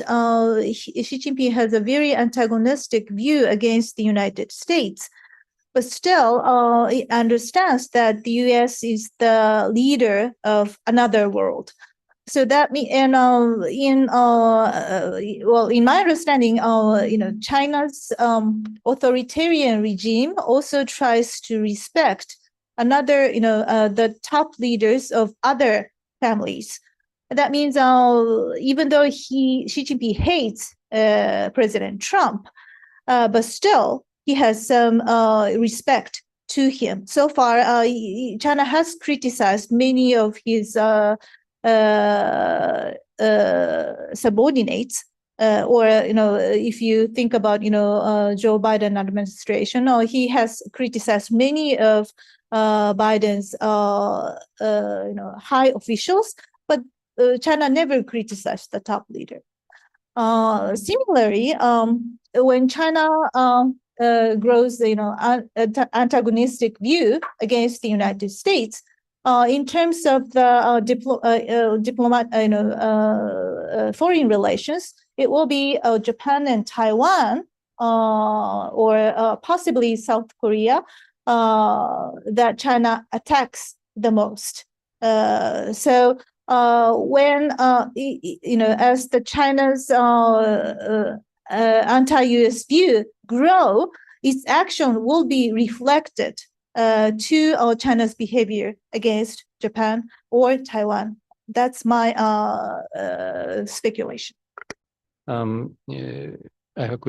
Xi Jinping has a very antagonistic view against the United States, but still it understands that the U.S. is the leader of another world. So that means, and in my understanding, China's authoritarian regime also tries to respect another, the top leaders of other families. That means even though Xi Jinping hates President Trump, but still he has some respect to him. So far, China has criticized many of his subordinates, or if you think about Joe Biden administration, he has criticized many of Biden's high officials, but China never criticized the top leader. Similarly, when China grows antagonistic view against the United States, in terms of the foreign relations, it will be Japan and Taiwan, or possibly South Korea, that China attacks the most. So when as the China's anti-US view grow, its action will be reflected to China's behavior against Japan or Taiwan. That's my speculation. I have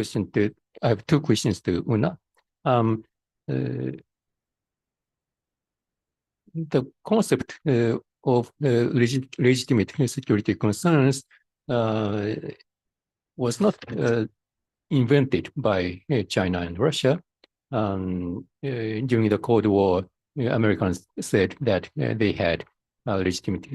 two questions to Una. The concept of legitimate security concerns was not invented by China and Russia. During the Cold War, Americans said that they had legitimate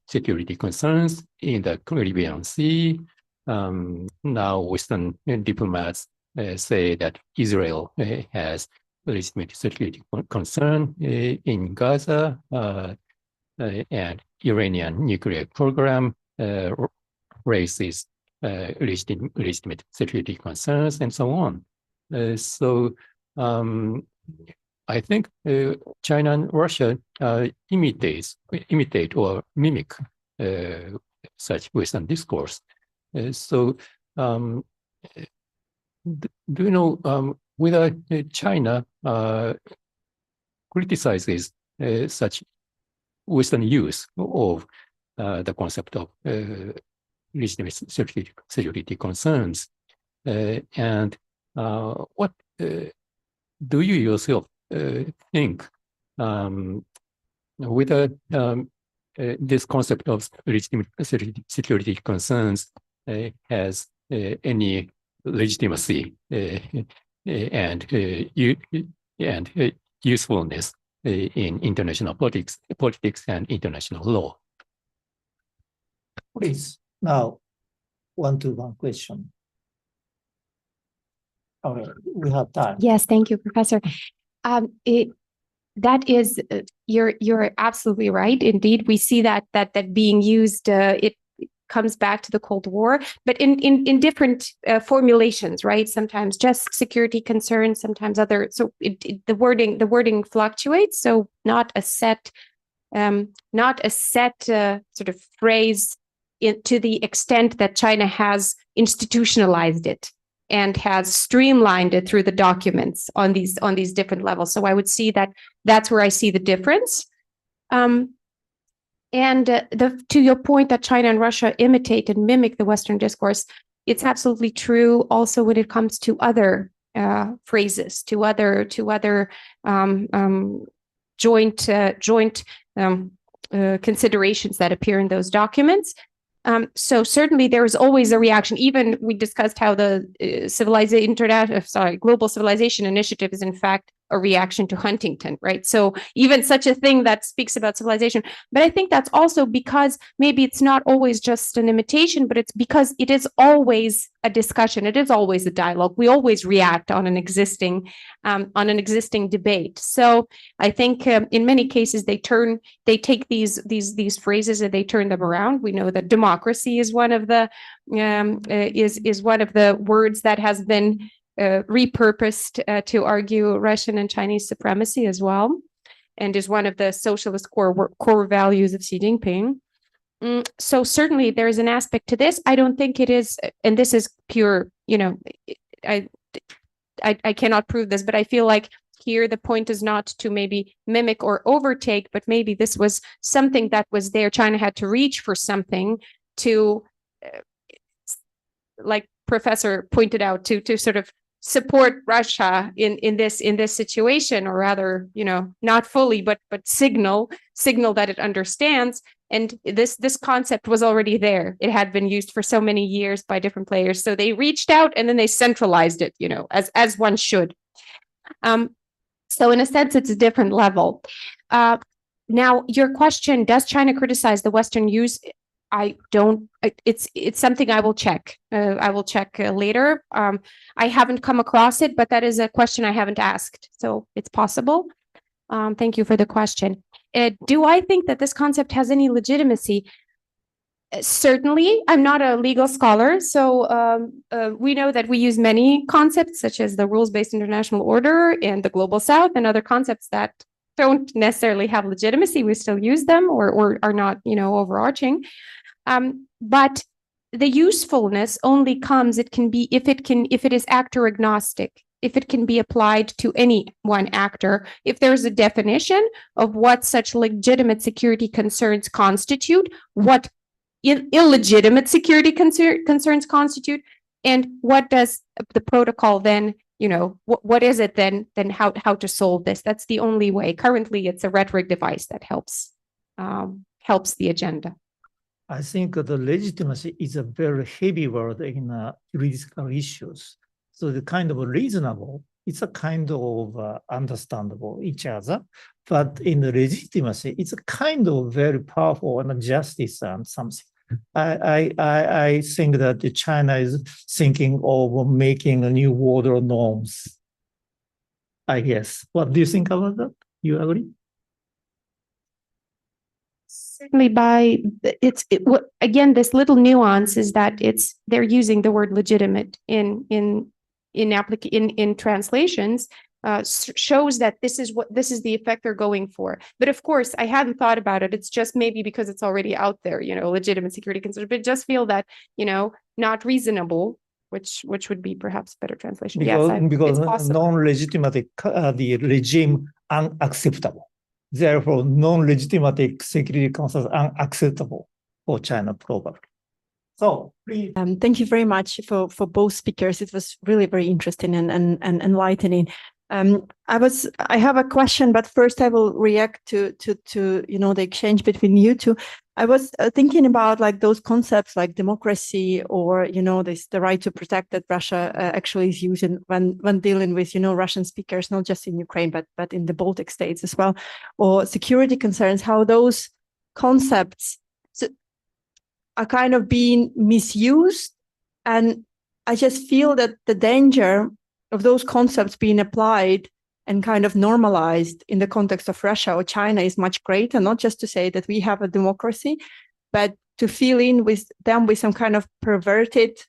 security concerns in the Caribbean Sea. Now Western diplomats say that Israel has legitimate security concern in Gaza, and Iranian nuclear program raises legitimate security concerns, and so on. So I think China and Russia imitate or mimic such Western discourse. So do you know whether China criticizes such Western use of the concept of legitimate security concerns? And what do you yourself think whether this concept of legitimate security concerns has any legitimacy and usefulness in international politics and international law? Please, now, one-to-one question. Okay, we have time. Yes, thank you, Professor. That is, you're absolutely right. Indeed, we see that being used. It comes back to the Cold War, but in different formulations, right? Sometimes just security concerns, sometimes other. So the wording fluctuates. So not a set sort of phrase to the extent that China has institutionalized it and has streamlined it through the documents on these different levels. So I would see that's where I see the difference. And to your point that China and Russia imitate and mimic the Western discourse, it's absolutely true also when it comes to other phrases, to other joint considerations that appear in those documents. So certainly there is always a reaction. Even we discussed how the Global Civilization Initiative is in fact a reaction to Huntington, right? So even such a thing that speaks about civilization. But I think that's also because maybe it's not always just an imitation, but it's because it is always a discussion. It is always a dialogue. We always react on an existing debate. So I think in many cases they take these phrases and they turn them around. We know that democracy is one of the is one of the words that has been repurposed to argue Russian and Chinese supremacy as well, and is one of the socialist core values of Xi Jinping. So certainly there is an aspect to this. I don't think it is, and this is pure, I cannot prove this, but I feel like here the point is not to maybe mimic or overtake, but maybe this was something that was there. China had to reach for something to, like Professor pointed out, to sort of support Russia in this situation, or rather, not fully, but signal that it understands. And this concept was already there. It had been used for so many years by different players. So they reached out and then they centralized it, as one should. So in a sense, it's a different level. Now, your question, does China criticize the Western use? I don't, it's something I will check. I will check later. I haven't come across it, but that is a question I haven't asked. So it's possible. Thank you for the question. Do I think that this concept has any legitimacy? Certainly, I'm not a legal scholar, so we know that we use many concepts such as the rules-based international order and the global south and other concepts that don't necessarily have legitimacy. We still use them or are not, overarching. But the usefulness only comes, if it is actor agnostic, if it can be applied to any one actor, if there's a definition of what such legitimate security concerns constitute, what illegitimate security concerns constitute, and what does the protocol then, what is it then how to solve this? That's the only way. Currently, it's a rhetoric device that helps the agenda. I think the legitimacy is a very heavy word in juridical issues. So the kind of reasonable, it's a kind of understandable each other, but in the legitimacy, it's a kind of very powerful and justice and something. I think that China is thinking of making a new order norms, I guess. What do you think about that? You agree? Certainly, again, this little nuance is that they're using the word legitimate in translations. Shows that this is the effect they're going for. But of course, I hadn't thought about it. It's just maybe because it's already out there, legitimate security concerns, but just feel that, not reasonable, which would be perhaps a better translation. Because non-legitimate, the regime unacceptable. Therefore, non-legitimate security concerns unacceptable for China, probably. So, please. Thank you very much for both speakers. It was really very interesting and enlightening. I have a question, but first I will react to the exchange between you two. I was thinking about those concepts like democracy or the right to protect that Russia actually is using when dealing with Russian speakers, not just in Ukraine but in the Baltic states as well, or security concerns. How those concepts are kind of being misused, and I just feel that the danger of those concepts being applied and kind of normalized in the context of Russia or China is much greater, not just to say that we have a democracy, but to fill in with them with some kind of perverted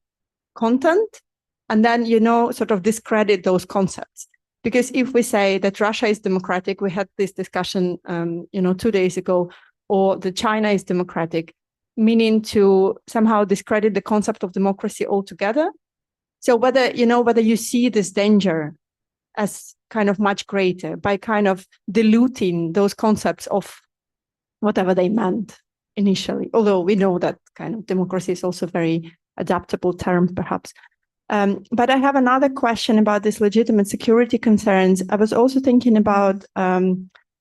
content and then, sort of discredit those concepts. Because if we say that Russia is democratic, we had this discussion, 2 days ago, or that China is democratic, meaning to somehow discredit the concept of democracy altogether. So whether you see this danger as kind of much greater by kind of diluting those concepts of whatever they meant initially, although we know that kind of democracy is also a very adaptable term, perhaps. But I have another question about this legitimate security concerns. I was also thinking about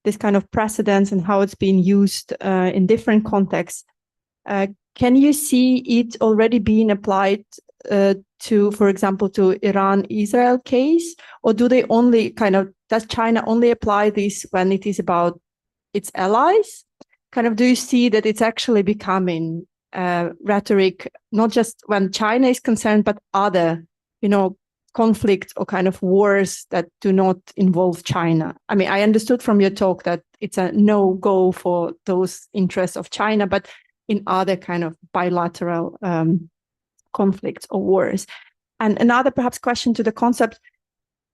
this kind of precedence and how it's being used in different contexts. Can you see it already being applied to, for example, to Iran-Israel case, or does China only apply this when it is about its allies? Do you see that it's actually becoming rhetoric, not just when China is concerned, but other, conflicts or kind of wars that do not involve China? I mean, I understood from your talk that it's a no-go for those interests of China, but in other kind of bilateral conflicts or wars. And another perhaps question to the concept,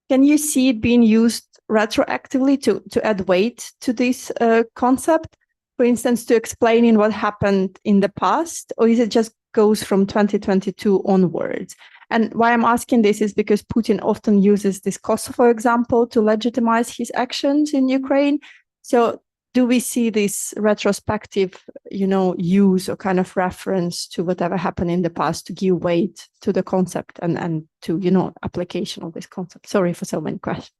can you see it being used retroactively to add weight to this concept? For instance, to explaining what happened in the past, or is it just goes from 2022 onwards? And why I'm asking this is because Putin often uses this Kosovo example to legitimize his actions in Ukraine. So do we see this retrospective, use or kind of reference to whatever happened in the past to give weight to the concept and to, application of this concept? Sorry for so many questions.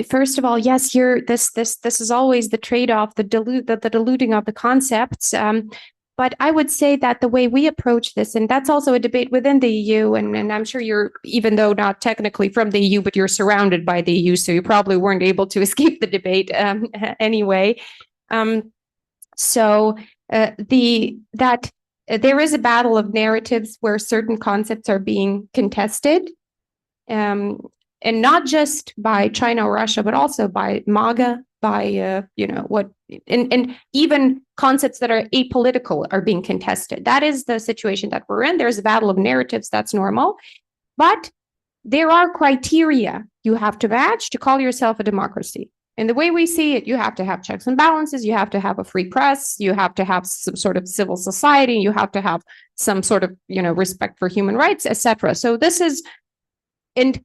First of all, yes, this is always the trade-off, the diluting of the concepts. But I would say that the way we approach this, and that's also a debate within the EU, and I'm sure you're, even though not technically from the EU, but you're surrounded by the EU, so you probably weren't able to escape the debate anyway. That there is a battle of narratives where certain concepts are being contested, and not just by China or Russia, but also by MAGA, by and even concepts that are apolitical are being contested. That is the situation that we're in. There's a battle of narratives. That's normal, but there are criteria you have to match to call yourself a democracy. And the way we see it, you have to have checks and balances, you have to have a free press, you have to have some sort of civil society, you have to have some sort of, respect for human rights, etc. So this is, and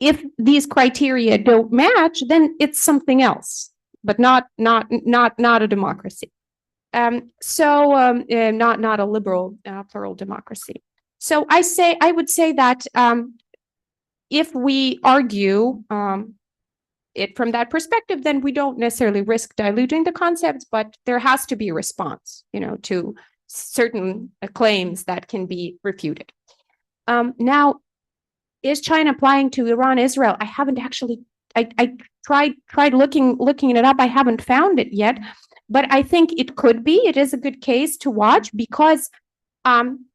if these criteria don't match, then it's something else, but not a democracy. Not a liberal plural democracy. So I would say that if we argue it from that perspective, then we don't necessarily risk diluting the concepts, but there has to be a response, to certain claims that can be refuted. Now, is China applying to Iran, Israel? I haven't actually. I tried looking it up. I haven't found it yet, but I think it could be. It is a good case to watch because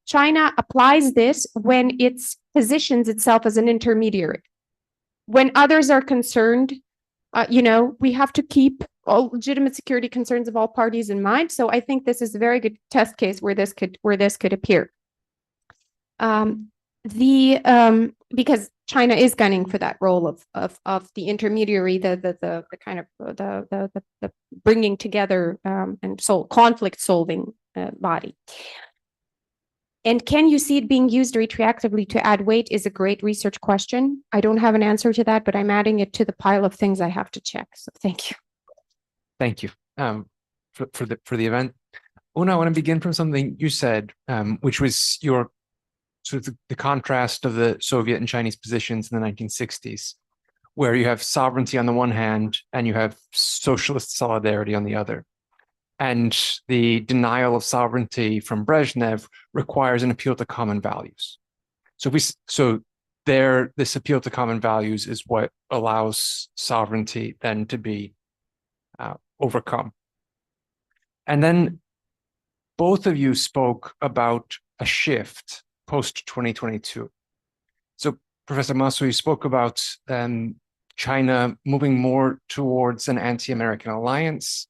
China applies this when it positions itself as an intermediary. When others are concerned, we have to keep all legitimate security concerns of all parties in mind. So I think this is a very good test case where this could appear. Because China is gunning for that role of the intermediary, the kind of the bringing together and conflict solving body. And can you see it being used retroactively to add weight is a great research question. I don't have an answer to that, but I'm adding it to the pile of things I have to check. So thank you. Thank you for the event. Una, I want to begin from something you said, which was your sort of the contrast of the Soviet and Chinese positions in the 1960s, where you have sovereignty on the one hand and you have socialist solidarity on the other. And the denial of sovereignty from Brezhnev requires an appeal to common values. So this appeal to common values is what allows sovereignty then to be overcome. And then both of you spoke about a shift post-2022. So Professor Masuo, you spoke about China moving more towards an anti-American alliance.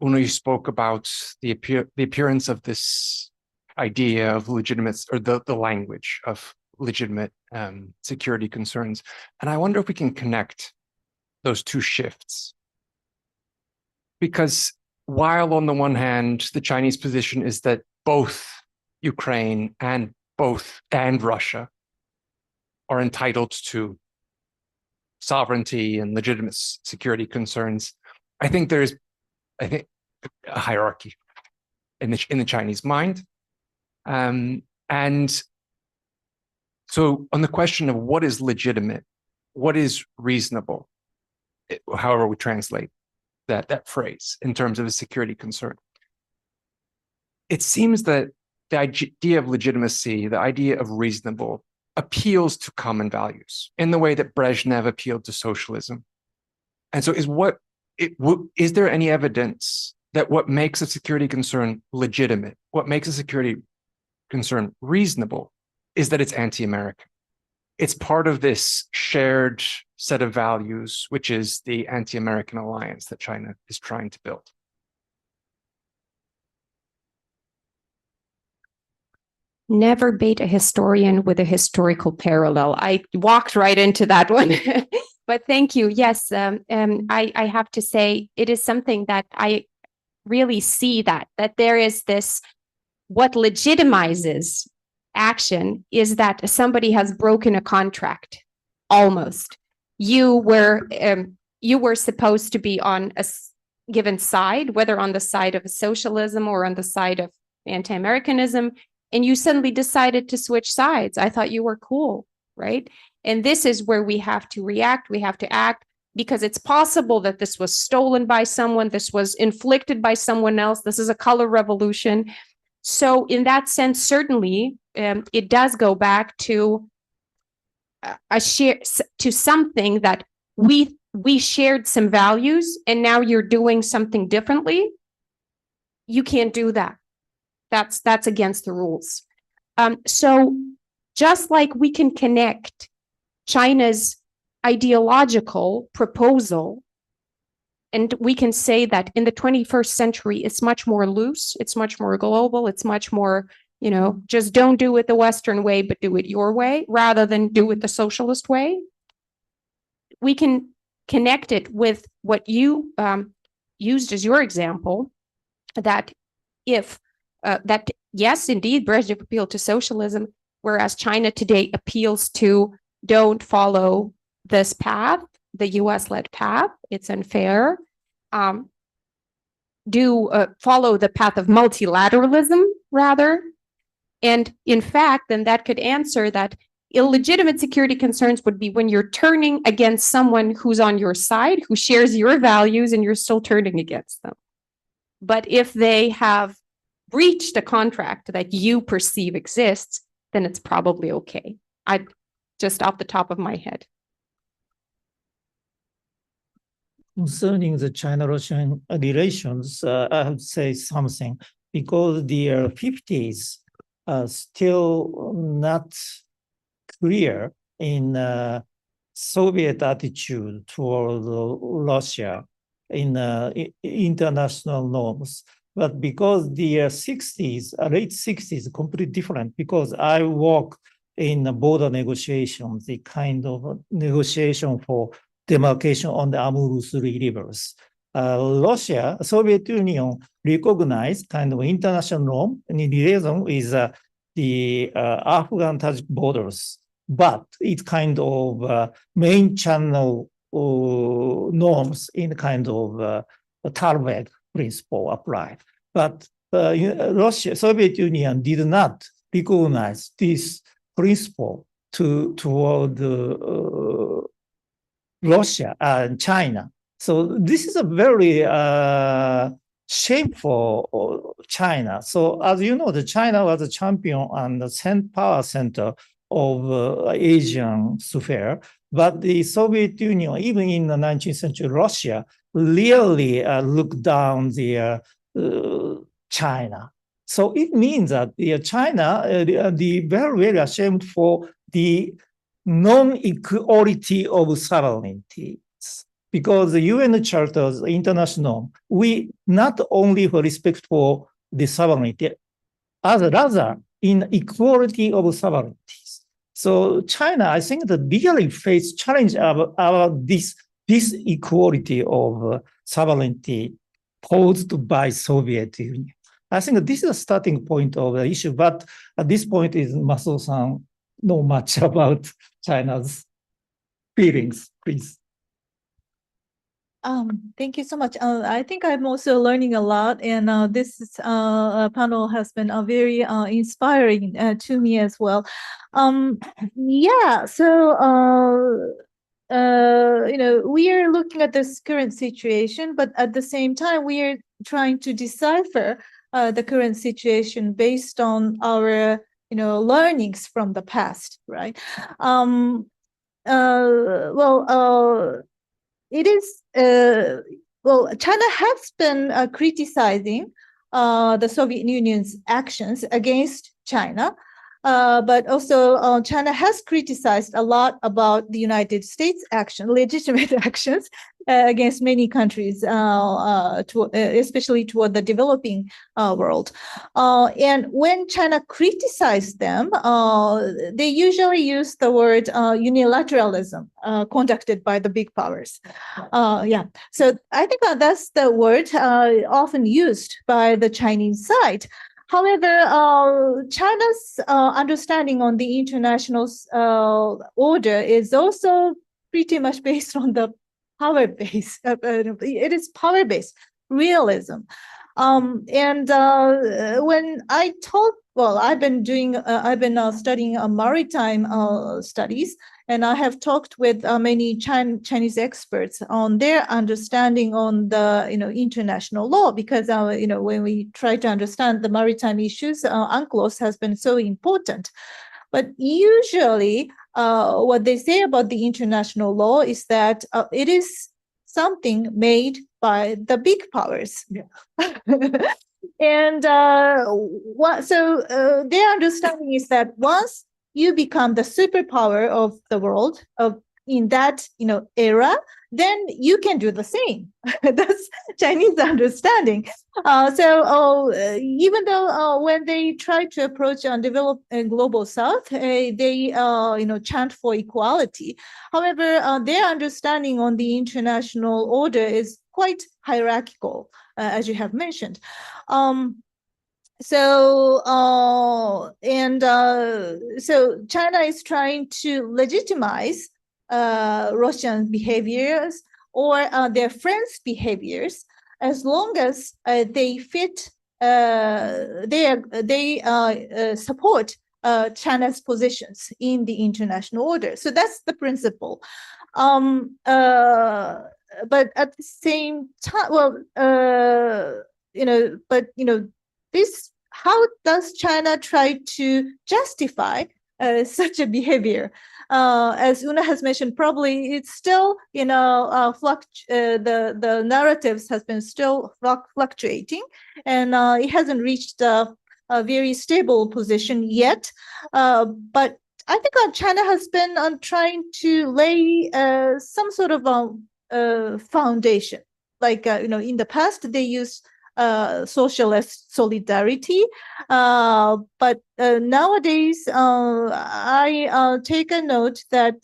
Una, you spoke about the appearance of this idea of legitimate, or the language of legitimate security concerns. And I wonder if we can connect those two shifts. Because while on the one hand, the Chinese position is that both Ukraine and Russia are entitled to sovereignty and legitimate security concerns, I think there's a hierarchy in the Chinese mind. And so on the question of what is legitimate, what is reasonable, however we translate that phrase in terms of a security concern, it seems that the idea of legitimacy, the idea of reasonable, appeals to common values in the way that Brezhnev appealed to socialism. And so is there any evidence that what makes a security concern legitimate, what makes a security concern reasonable, is that it's anti-American? It's part of this shared set of values, which is the anti-American alliance that China is trying to build. Never bait a historian with a historical parallel. I walked right into that one. But thank you. Yes, I have to say it is something that I really see that there is this, what legitimizes action is that somebody has broken a contract, almost. You were supposed to be on a given side, whether on the side of socialism or on the side of anti-Americanism, and you suddenly decided to switch sides. I thought you were cool, right? And this is where we have to react, we have to act, because it's possible that this was stolen by someone, this was inflicted by someone else, this is a color revolution. So in that sense, certainly, it does go back to something that we shared some values, and now you're doing something differently. You can't do that. That's against the rules. So just like we can connect China's ideological proposal, and we can say that in the 21st century, it's much more loose, it's much more global, it's much more, just don't do it the Western way, but do it your way, rather than do it the socialist way. We can connect it with what you used as your example, that yes, indeed, Brezhnev appealed to socialism, whereas China today appeals to don't follow this path, the US-led path, it's unfair. Follow the path of multilateralism, rather. And in fact, then that could answer that illegitimate security concerns would be when you're turning against someone who's on your side, who shares your values, and you're still turning against them. But if they have breached a contract that you perceive exists, then it's probably okay. I just off the top of my head. Concerning the China-Russian relations, I have to say something, because the 50s are still not clear in Soviet attitude toward Russia in international norms. But because the 60s, late 60s, completely different, because I work in border negotiations, the kind of negotiation for demarcation on the Amur-Usuri rivers. Russia, Soviet Union recognized kind of international norm in liaison with the Afghan-Tajik borders, but it's kind of main channel norms in kind of Tarbeg principle applied. But Russia, Soviet Union did not recognize this principle toward Russia and China. So this is a very shameful China. So as you know, China was a champion and the power center of Asian sphere. But the Soviet Union, even in the 19th century, Russia really looked down the China. So it means that China, the very, very ashamed for the non-equality of sovereignty. Because the UN charters, international, we not only for respect for the sovereignty, as rather in equality of sovereignties. So China, I think, that really face challenge about this equality of sovereignty posed by Soviet Union. I think this is a starting point of the issue, but at this point is Masuo-san know much about China's feelings, please. Thank you so much. I think I'm also learning a lot, and this panel has been very inspiring to me as well. Yeah, so we are looking at this current situation, but at the same time, we are trying to decipher the current situation based on our learnings from the past, right? It is, China has been criticizing the Soviet Union's actions against China, but also China has criticized a lot about the United States' legitimate actions against many countries, especially toward the developing world. And when China criticized them, they usually use the word unilateralism conducted by the big powers. So I think that's the word often used by the Chinese side. However, China's understanding on the international order is also pretty much based on the power base. It is power-based realism. When I talk, well, I've been studying maritime studies, and I have talked with many Chinese experts on their understanding on the international law, because when we try to understand the maritime issues, UNCLOS has been so important. But usually, what they say about the international law is that it is something made by the big powers. Yeah. And their understanding is that once you become the superpower of the world in that era, then you can do the same. That's Chinese understanding. Even though when they try to approach and develop a global South, they chant for equality. However, their understanding on the international order is quite hierarchical, as you have mentioned. So China is trying to legitimize Russian behaviors or their friends' behaviors, as long as they fit, they support China's positions in the international order. So that's the principle. But at the same time, this, how does China try to justify such a behavior? As Una has mentioned, probably it's still, the narratives has been still fluctuating, and it hasn't reached a very stable position yet. But I think China has been trying to lay some sort of foundation. Like, in the past, they used socialist solidarity, but nowadays I take a note that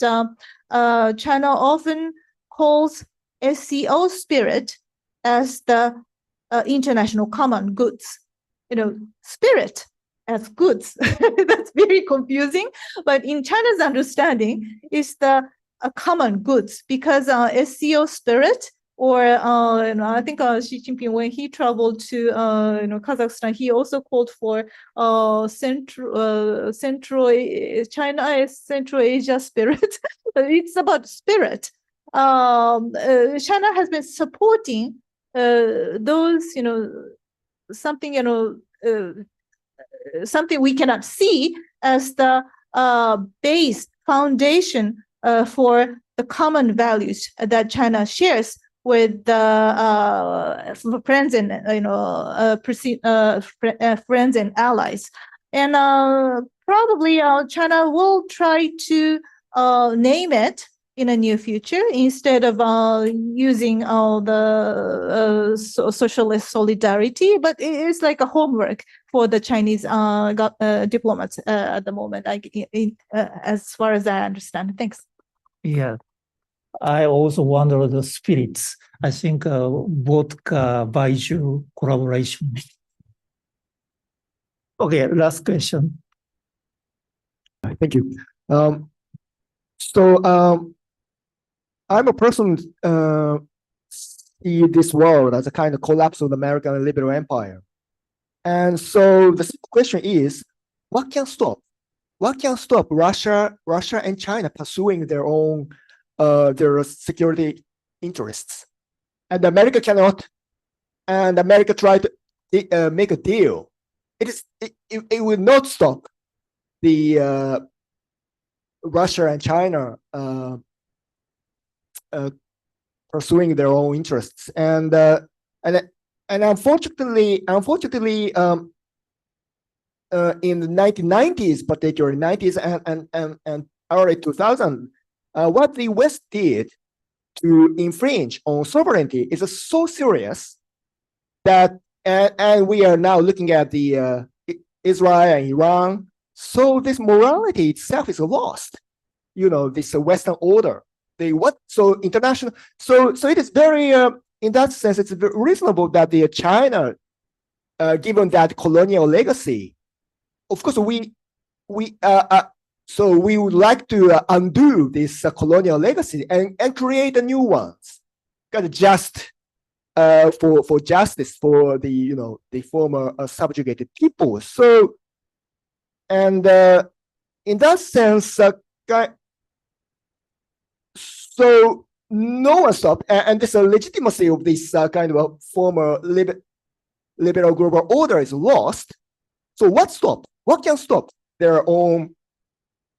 China often calls SCO spirit as the international common goods. Spirit as goods. That's very confusing, but in China's understanding, is the common goods, because SCO spirit, or I think Xi Jinping, when he traveled to Kazakhstan, he also called for China as Central Asia spirit. It's about spirit. China has been supporting those, something something we cannot see as the base foundation for the common values that China shares with the friends and friends and allies, and probably China will try to name it in the near future instead of using all the socialist solidarity. But it is like a homework for the Chinese diplomats at the moment, as far as I understand. Thanks. Yeah. I also wonder the spirits. I think vodka Baijiu collaboration. Okay, last question. Thank you. I'm a person see this world as a kind of collapse of the American liberal empire. And so the question is, what can stop? What can stop Russia and China pursuing their own their security interests? And America cannot, and America tried to make a deal. It will not stop the Russia and China pursuing their own interests, and unfortunately, in the 1990s, particularly 90s and early 2000, what the West did to infringe on sovereignty is so serious that, and we are now looking at the Israel and Iran. So this morality itself is lost. This Western order. International. So it is very, in that sense, it's very reasonable that the China, given that colonial legacy, of course we would like to undo this colonial legacy and create a new ones, kind of just for justice for the former subjugated people. So, and in that sense, so no one stopped, and this legitimacy of this kind of a former liberal global order is lost. So what stopped? What can stop their own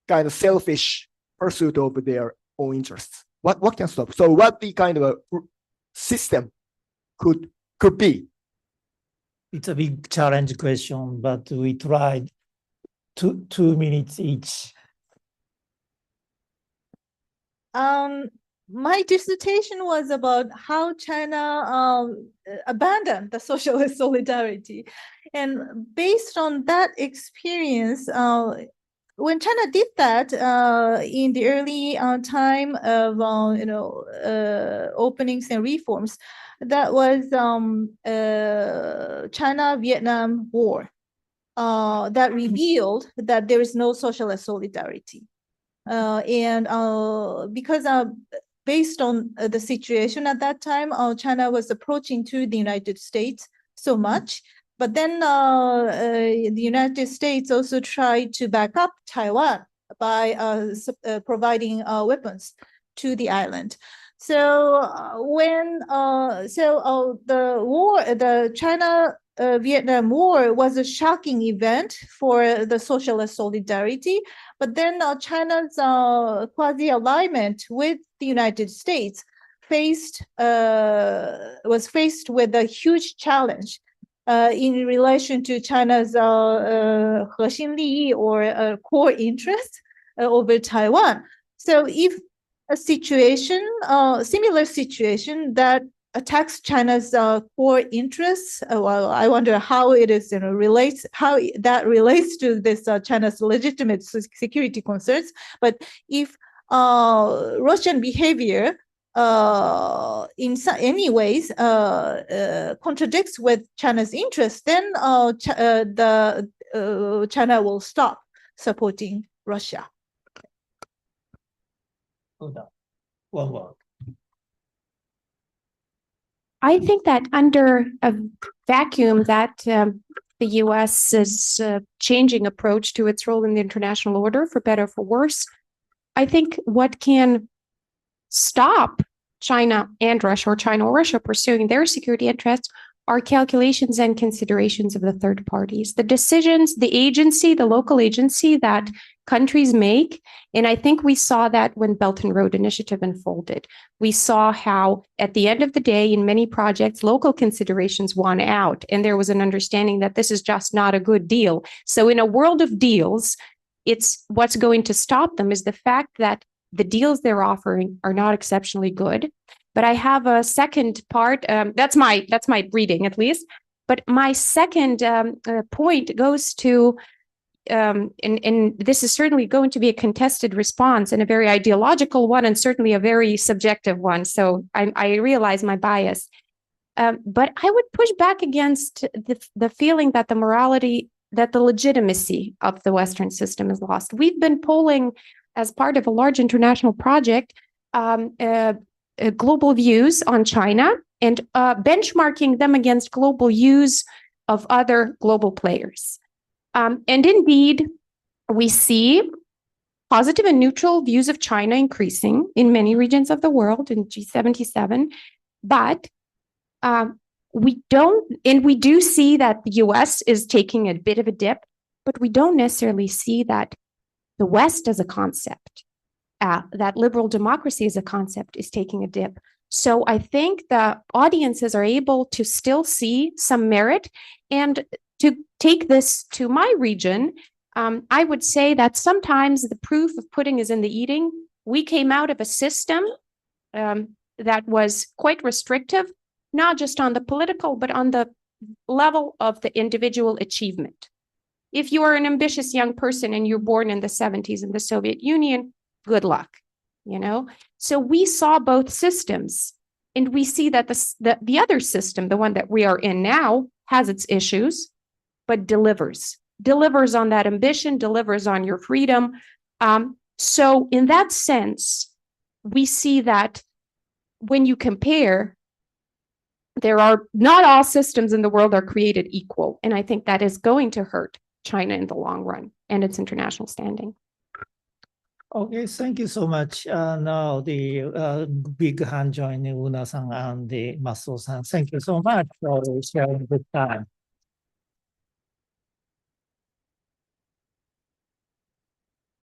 kind of selfish pursuit of their own interests? What can stop? So what the kind of a system could be? It's a big challenge question, but we tried 2 minutes each. My dissertation was about how China abandoned the socialist solidarity. And based on that experience, when China did that in the early time of openings and reforms, that was China-Vietnam War that revealed that there is no socialist solidarity. Because based on the situation at that time, China was approaching to the United States so much. But then the United States also tried to back up Taiwan by providing weapons to the island. So the China-Vietnam War was a shocking event for the socialist solidarity. But then China's quasi-alignment with the United States was faced with a huge challenge in relation to China's 核心利益 or core interest over Taiwan. So if a situation, similar situation that attacks China's core interests, well, I wonder how it is how that relates to this China's legitimate security concerns. But if Russian behavior in any ways contradicts with China's interests, then China will stop supporting Russia. Hold on. One word. I think that under a vacuum that the U.S.'s changing approach to its role in the international order, for better or for worse, I think what can stop China and Russia, or China or Russia, pursuing their security interests are calculations and considerations of the third parties. The decisions, the agency, the local agency that countries make, and I think we saw that when Belt and Road Initiative unfolded. We saw how, at the end of the day, in many projects, local considerations won out, and there was an understanding that this is just not a good deal. So in a world of deals, it's what's going to stop them is the fact that the deals they're offering are not exceptionally good. But I have a second part. That's my reading, at least. But my second point goes to, and this is certainly going to be a contested response and a very ideological one, and certainly a very subjective one. So I realize my bias. But I would push back against the feeling that the morality, that the legitimacy of the Western system is lost. We've been polling as part of a large international project, global views on China and benchmarking them against global views of other global players. And indeed, we see positive and neutral views of China increasing in many regions of the world in G77, but we do see that the US is taking a bit of a dip, but we don't necessarily see that the West as a concept, that liberal democracy as a concept is taking a dip. So I think the audiences are able to still see some merit. And to take this to my region, I would say that sometimes the proof of pudding is in the eating. We came out of a system that was quite restrictive, not just on the political, but on the level of the individual achievement. If you are an ambitious young person and you're born in the 70s in the Soviet Union, good luck, you know? So we saw both systems, and we see that the other system, the one that we are in now, has its issues, but delivers on that ambition, delivers on your freedom. So in that sense, we see that when you compare not all systems in the world are created equal. And I think that is going to hurt China in the long run and its international standing. Okay, thank you so much. Now the big hand joining Una-san and the Masuo-san. Thank you so much for sharing the time.